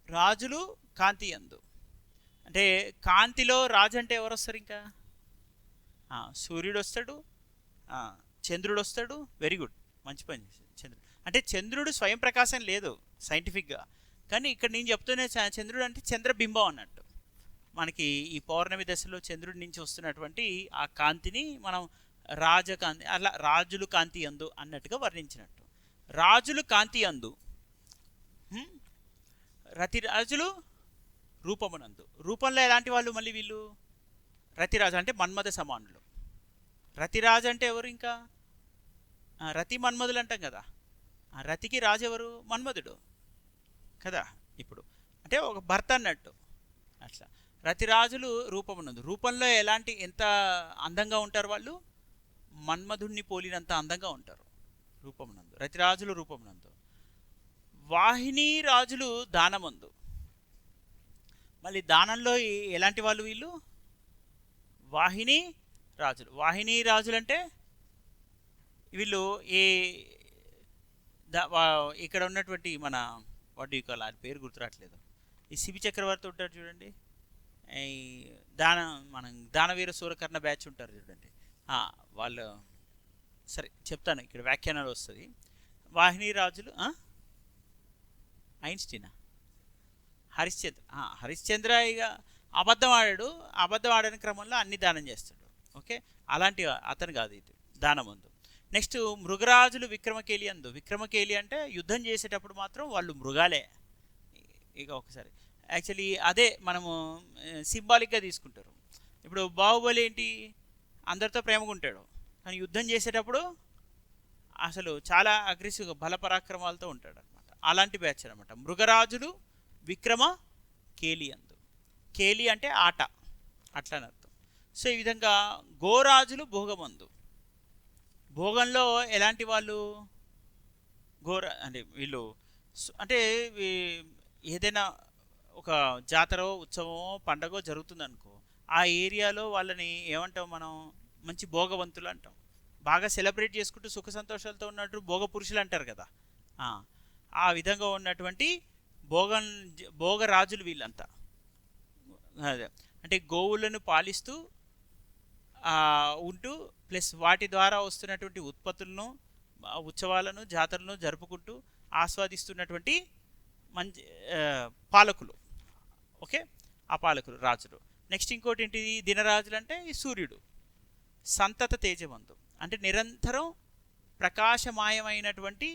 రాజులు కాంతి యందు అంటే కాంతిలో రాజు అంటే ఎవరు వస్తారు? ఇంకా సూర్యుడు వస్తాడు, చంద్రుడు వస్తాడు. వెరీ గుడ్, మంచి పని చేశాడు. చంద్రుడు అంటే చంద్రుడు స్వయం ప్రకాశం లేదు సైంటిఫిక్గా, కానీ ఇక్కడ నేను చెప్తూనే చంద్రుడు అంటే చంద్రబింబం అన్నట్టు. మనకి ఈ పౌర్ణమి దశలో చంద్రుడి నుంచి వస్తున్నటువంటి ఆ కాంతిని మనం రాజకాంతి, అలా రాజులు కాంతి యందు అన్నట్టుగా వర్ణించినట్టు. రాజులు కాంతి యందు, రతిరాజులు రూపమునందు. రూపంలో ఎలాంటి వాళ్ళు? మళ్ళీ వీళ్ళు రతిరాజు అంటే మన్మథ సమానులు. రతిరాజు అంటే ఎవరు? ఇంకా రతి మన్మధులు అంటాం కదా, రతికి రాజు ఎవరు? మన్మధుడు కదా. ఇప్పుడు అంటే ఒక భర్త అన్నట్టు. అట్లా రతిరాజులు రూపమునందు, రూపంలో ఎలాంటి ఎంత అందంగా ఉంటారు వాళ్ళు, మన్మధుణ్ణి పోలినంత అందంగా ఉంటారు రూపమునందు, రతిరాజులు రూపమునందు. వాహిని రాజులు దానమందు, మళ్ళీ దానంలో ఎలాంటి వాళ్ళు వీళ్ళు, వాహిని రాజులు. వాహిని రాజులు అంటే వీళ్ళు ఇక్కడ ఉన్నటువంటి మన వాటి ఆయన పేరు గుర్తురాట్లేదు, ఈ శిబి చక్రవర్తి ఉంటారు చూడండి, ఈ మనం దానవీర సూరకర్ణ బ్యాచ్ ఉంటారు చూడండి, వాళ్ళు సరే చెప్తాను, ఇక్కడ వ్యాఖ్యానాలు వస్తుంది. వాహిని రాజులు ఐన్స్టీనా, హరిశ్చంద్ర ఇక అబద్ధం ఆడాడు, అబద్ధం ఆడిన క్రమంలో అన్ని దానం చేస్తాడు. ఓకే, అలాంటి అతను కాదు ఇది దానమందు. నెక్స్ట్ మృగరాజులు విక్రమకేలి అందు. విక్రమకేలి అంటే యుద్ధం చేసేటప్పుడు మాత్రం వాళ్ళు మృగాలే. ఇక ఒకసారి యాక్చువల్లీ అదే మనము సింబాలిక్గా తీసుకుంటారు. ఇప్పుడు బాహుబలి ఏంటి, అందరితో ప్రేమగా ఉంటాడు, కానీ యుద్ధం చేసేటప్పుడు అసలు చాలా అగ్రెసివ్గా బలపరాక్రమాలతో ఉంటాడు అనమాట. అలాంటి బ్యాచ్ అనమాట మృగరాజులు విక్రమ కేలి అందు. కేలి అంటే ఆట, అట్లా అని అర్థం. సో ఈ విధంగా గోరాజులు భోగమందు. భోగంలో ఎలాంటి వాళ్ళు, అంటే వీళ్ళు అంటే ఏదైనా ఒక జాతర ఉత్సవమో పండగో జరుగుతుందనుకో, ఆ ఏరియాలో వాళ్ళని ఏమంటాం మనం, మంచి భోగవంతులు అంటాం. బాగా సెలబ్రేట్ చేసుకుంటూ సుఖ సంతోషాలతో ఉన్నట్టు భోగ పురుషులు అంటారు కదా. ఆ విధంగా ఉన్నటువంటి భోగరాజులు వీళ్ళంతా. అదే అంటే గోవులను పాలిస్తూ ఉంటూ ప్లస్ వాటి ద్వారా వస్తున్నటువంటి ఉత్పత్తులను, ఉత్సవాలను, జాతరలను జరుపుకుంటూ ఆస్వాదిస్తున్నటువంటి మంచి పాలకులు. ఓకే, ఆ పాలకులు రాజులు. నెక్స్ట్ ఇంకోటి ఏంటిది, దినరాజులు అంటే ఈ సూర్యుడు సంతత తేజవంతు, అంటే నిరంతరం ప్రకాశమాయమైనటువంటి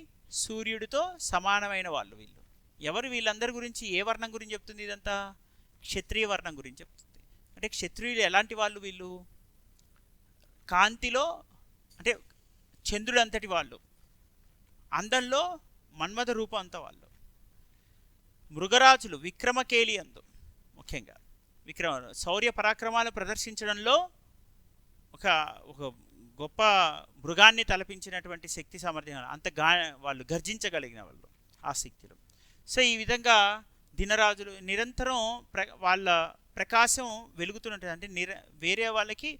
సూర్యుడితో సమానమైన వాళ్ళు వీళ్ళు. ఎవరు వీళ్ళందరి గురించి, ఏ వర్ణం గురించి చెప్తుంది ఇదంతా, క్షత్రియ వర్ణం గురించి చెప్తుంది. అంటే క్షత్రియులు ఎలాంటి వాళ్ళు, వీళ్ళు కాంతిలో అంటే చంద్రుడు అంతటి వాళ్ళు, అందంలో మన్మథ రూపం అంత వాళ్ళు. మృగరాజులు విక్రమకేలి అందు, ముఖ్యంగా శౌర్య పరాక్రమాలు ప్రదర్శించడంలో ఒక గొప్ప మృగాన్ని తలపించినటువంటి శక్తి సామర్థ్యం, అంత వాళ్ళు గర్జించగలిగిన వాళ్ళు ఆ శక్తిలో. సో ఈ విధంగా దినరాజులు నిరంతరం వాళ్ళ ప్రకాశం వెలుగుతున్నట్టు, అంటే వేరే వాళ్ళకి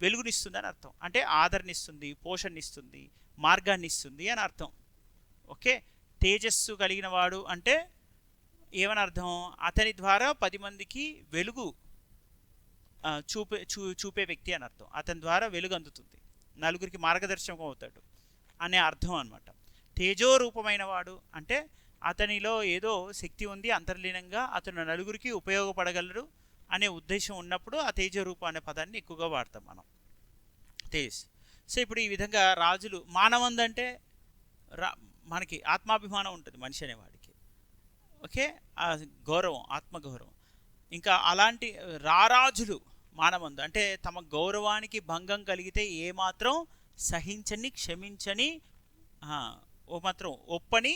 వెలుగునిస్తుంది అని అర్థం, అంటే ఆదరణిస్తుంది, పోషణనిస్తుంది, మార్గాన్ని ఇస్తుంది అని అర్థం. ఓకే, తేజస్సు కలిగిన వాడు అంటే ఏమని అర్థం, అతని ద్వారా 10 మందికి వెలుగు చూపే వ్యక్తి అని అర్థం. అతని ద్వారా వెలుగు అందుతుంది, నలుగురికి మార్గదర్శకం అవుతాడు అనే అర్థం అనమాట. తేజోరూపమైన వాడు అంటే అతనిలో ఏదో శక్తి ఉంది అంతర్లీనంగా, అతను నలుగురికి ఉపయోగపడగలడు అనే ఉద్దేశం ఉన్నప్పుడు ఆ తేజరూపం అనే పదాన్ని ఎక్కువగా వాడతాం మనం, తేజ్. సో ఇప్పుడు ఈ విధంగా రాజులు, మానవందంటే మనకి ఆత్మాభిమానం ఉంటుంది మనిషి అనేవాడికి. ఓకే, ఆ గౌరవం, ఆత్మగౌరవం. ఇంకా అలాంటి రారాజులు మానవందు అంటే తమ గౌరవానికి భంగం కలిగితే ఏమాత్రం సహించని, క్షమించని, మాత్రం ఒప్పని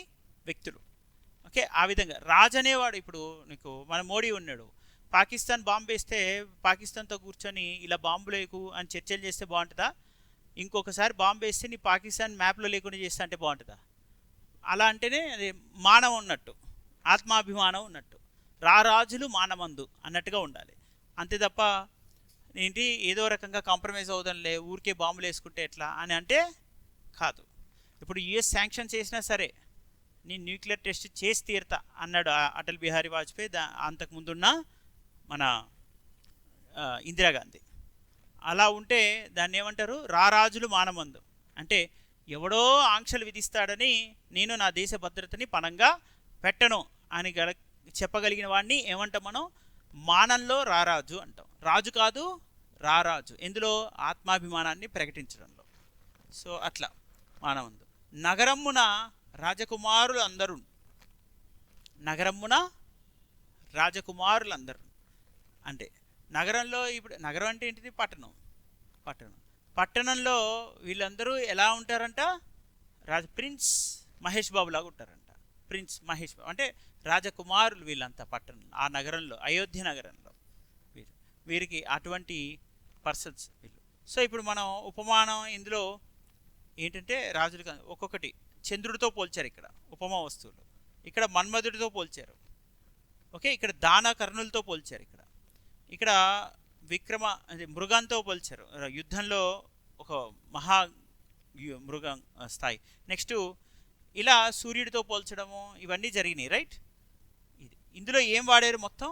వ్యక్తులు. ఓకే, ఆ విధంగా రాజు అనేవాడు. ఇప్పుడు నీకు మన మోడీ ఉన్నాడు, పాకిస్తాన్ బాంబు వేస్తే పాకిస్తాన్తో కూర్చొని ఇలా బాంబు లేకు అని చర్చలు చేస్తే బాగుంటుందా, ఇంకొకసారి బాంబు వేస్తే నీ పాకిస్తాన్ మ్యాప్లో లేకుండా చేస్తే అంటే బాగుంటుందా? అలా అంటేనే అది మానవం ఉన్నట్టు, ఆత్మాభిమానం ఉన్నట్టు. రారాజులు మానవందు అన్నట్టుగా ఉండాలి, అంతే తప్ప ఏంటి ఏదో రకంగా కాంప్రమైజ్ అవుదాంలే ఊరికే బాంబులు వేసుకుంటే ఎట్లా అని అంటే కాదు. ఇప్పుడు యుఎస్ శాంక్షన్ చేసినా సరే నేను న్యూక్లియర్ టెస్ట్ చేసి తీరుతా అన్నాడు అటల్ బిహారీ వాజ్పేయి, అంతకుముందున్న మన ఇందిరాగాంధీ. అలా ఉంటే దాన్ని ఏమంటారు, రారాజులు మానవందు. అంటే ఎవడో ఆంక్షలు విధిస్తాడని నేను నా దేశ భద్రతని పణంగా పెట్టను అని చెప్పగలిగిన వాడిని ఏమంటాం మనం, మానంలో రారాజు అంటాం. రాజు కాదు, రారాజు. ఎందులో, ఆత్మాభిమానాన్ని ప్రకటించడంలో. సో అట్లా మానవందు. నగరమ్మున రాజకుమారులు అందరూ, నగరమ్మున రాజకుమారులందరూ అంటే నగరంలో, ఇప్పుడు నగరం అంటే ఏంటిది, పట్టణం. పట్టణంలో వీళ్ళందరూ ఎలా ఉంటారంట, ప్రిన్స్ మహేష్ బాబు లాగా ఉంటారంట. ప్రిన్స్ మహేష్ బాబు అంటే రాజకుమారులు వీళ్ళంతా పట్టణం, ఆ నగరంలో, అయోధ్య నగరంలో వీళ్ళు. వీరికి అటువంటి పర్సన్స్ వీళ్ళు. సో ఇప్పుడు మనం ఉపమానం ఇందులో ఏంటంటే రాజులు ఒక్కొక్కటి చంద్రుడితో పోల్చారు ఇక్కడ ఉపమా వస్తువులు, ఇక్కడ మన్మధుడితో పోల్చారు, ఓకే, ఇక్కడ దాన కర్ణులతో పోల్చారు, ఇక్కడ విక్రమ అంటే మృగంతో పోల్చారు, యుద్ధంలో ఒక మహా మృగం స్థాయి. నెక్స్ట్ ఇలా సూర్యుడితో పోల్చడము ఇవన్నీ జరిగినాయి, రైట్. ఇది ఇందులో ఏం వాడారు, మొత్తం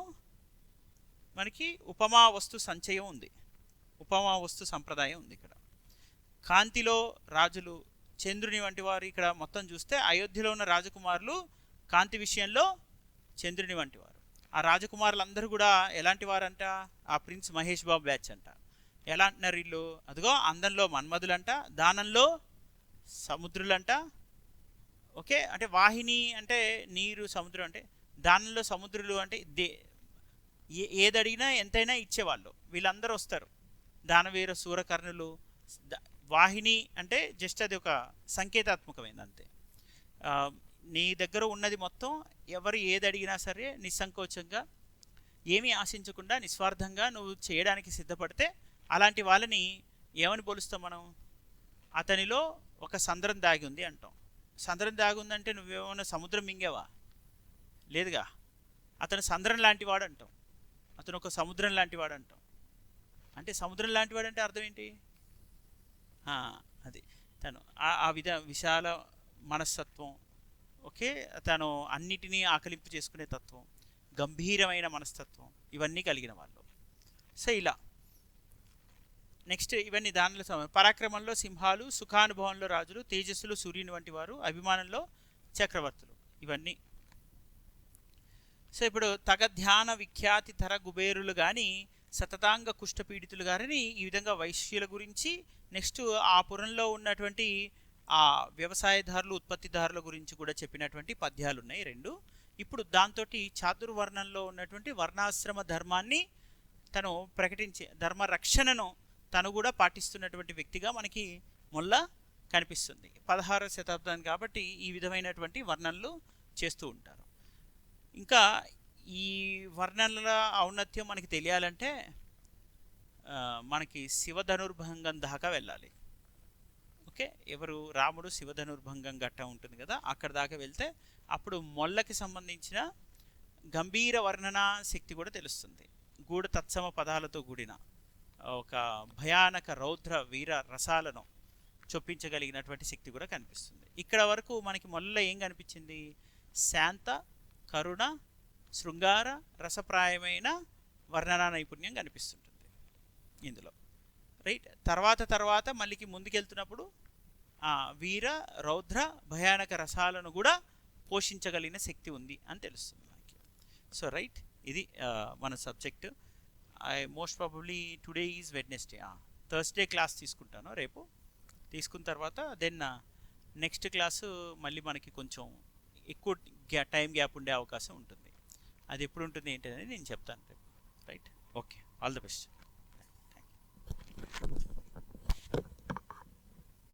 మనకి ఉపమా వస్తు సంచయం ఉంది, ఉపమా వస్తు సంప్రదాయం ఉంది. ఇక్కడ కాంతిలో రాజులు, చంద్రుని వంటి వారు. ఇక్కడ మొత్తం చూస్తే అయోధ్యలో ఉన్న రాజకుమారులు కాంతి విషయంలో చంద్రుని వంటి వారు. ఆ రాజకుమారులందరూ కూడా ఎలాంటి వారంట, ఆ ప్రిన్స్ మహేష్ బాబు బ్యాచ్ అంట. ఎలా అంటున్నారు వీళ్ళు, అదిగో అందంలో మన్మధులంట, దానంలో సముద్రులంట, ఓకే, అంటే వాహిని అంటే నీరు, సముద్రం అంటే దానంలో సముద్రులు అంటే ఏది అడిగినా ఎంతైనా ఇచ్చేవాళ్ళు వీళ్ళందరూ వస్తారు. దానవీర సూరకర్ణులు. వాహిని అంటే జస్ట్ అది ఒక సంకేతాత్మకమైంది అంతే. నీ దగ్గర ఉన్నది మొత్తం ఎవరు ఏది అడిగినా సరే నిస్సంకోచంగా ఏమీ ఆశించకుండా నిస్వార్థంగా నువ్వు చేయడానికి సిద్ధపడితే అలాంటి వాళ్ళని ఏమని పోలుస్తాం మనం, అతనిలో ఒక సంద్రం దాగి ఉంది అంటాం. సంద్రం దాగి ఉందంటే నువ్వేమన్నా సముద్రం మింగేవా, లేదుగా. అతను సంద్రం లాంటి వాడు అంటాం, అతను ఒక సముద్రం లాంటి వాడు అంటాం. అంటే సముద్రం లాంటి వాడు అంటే అర్థం ఏంటి, అది తను ఆ విశాల మనస్తత్వం, ఓకే, తను అన్నిటినీ ఆకలింపు చేసుకునే తత్వం, గంభీరమైన మనస్తత్వం, ఇవన్నీ కలిగిన వాళ్ళు. సో ఇలా నెక్స్ట్ ఇవన్నీ దానిలో పరాక్రమంలో సింహాలు, సుఖానుభవంలో రాజులు, తేజస్సులు సూర్యుని వంటి వారు, అభిమానంలో చక్రవర్తులు, ఇవన్నీ. సో ఇప్పుడు తగ ధ్యాన విఖ్యాతి తర కుబేరులు కానీ సతతాంగ కుష్ఠపీడితులు గారిని ఈ విధంగా వైశ్యుల గురించి, నెక్స్ట్ ఆ పురంలో ఉన్నటువంటి ఆ వ్యవసాయదారులు, ఉత్పత్తిదారుల గురించి కూడా చెప్పినటువంటి పద్యాలు ఉన్నాయి రెండు. ఇప్పుడు దాంతో చాతుర్వర్ణంలో ఉన్నటువంటి వర్ణాశ్రమ ధర్మాన్ని తను ప్రకటించే ధర్మ రక్షణను తను కూడా పాటిస్తున్నటువంటి వ్యక్తిగా మనకి మొల్ల కనిపిస్తుంది. 16వ శతాబ్దం కాబట్టి ఈ విధమైనటువంటి వర్ణనలు చేస్తూ ఉంటారు. ఇంకా ఈ వర్ణనల ఔన్నత్యం మనకి తెలియాలంటే మనకి శివధనుర్భంగం దాకా వెళ్ళాలి. ఓకే, ఎవరు రాముడు శివధనుర్భంగం గట్ట ఉంటుంది కదా, అక్కడ దాకా వెళ్తే అప్పుడు మొల్లకి సంబంధించిన గంభీర వర్ణన శక్తి కూడా తెలుస్తుంది. గూఢ తత్సమ పదాలతో కూడిన ఒక భయానక రౌద్ర వీర రసాలను చొప్పించగలిగినటువంటి శక్తి కూడా కనిపిస్తుంది. ఇక్కడ వరకు మనకి మొల్ల ఏం కనిపించింది, శాంత కరుణ శృంగార రసప్రాయమైన వర్ణనా నైపుణ్యం కనిపిస్తుంటుంది ఇందులో, రైట్. తర్వాత మళ్ళీ ముందుకెళ్తున్నప్పుడు వీర రౌద్ర భయానక రసాలను కూడా పోషించగలిగిన శక్తి ఉంది అని తెలుస్తుంది మనకి. సో రైట్, ఇది మన subject. Most probably today is Wednesday, Thursday class తీసుకుంటాను రేపు. తీసుకున్న తర్వాత దెన్ నెక్స్ట్ క్లాసు మళ్ళీ మనకి కొంచెం ఎక్కువ టైం గ్యాప్ ఉండే అవకాశం ఉంటుంది. అది ఎప్పుడు ఉంటుంది ఏంటి అనేది నేను చెప్తాను రేపు, right. Okay, all the best.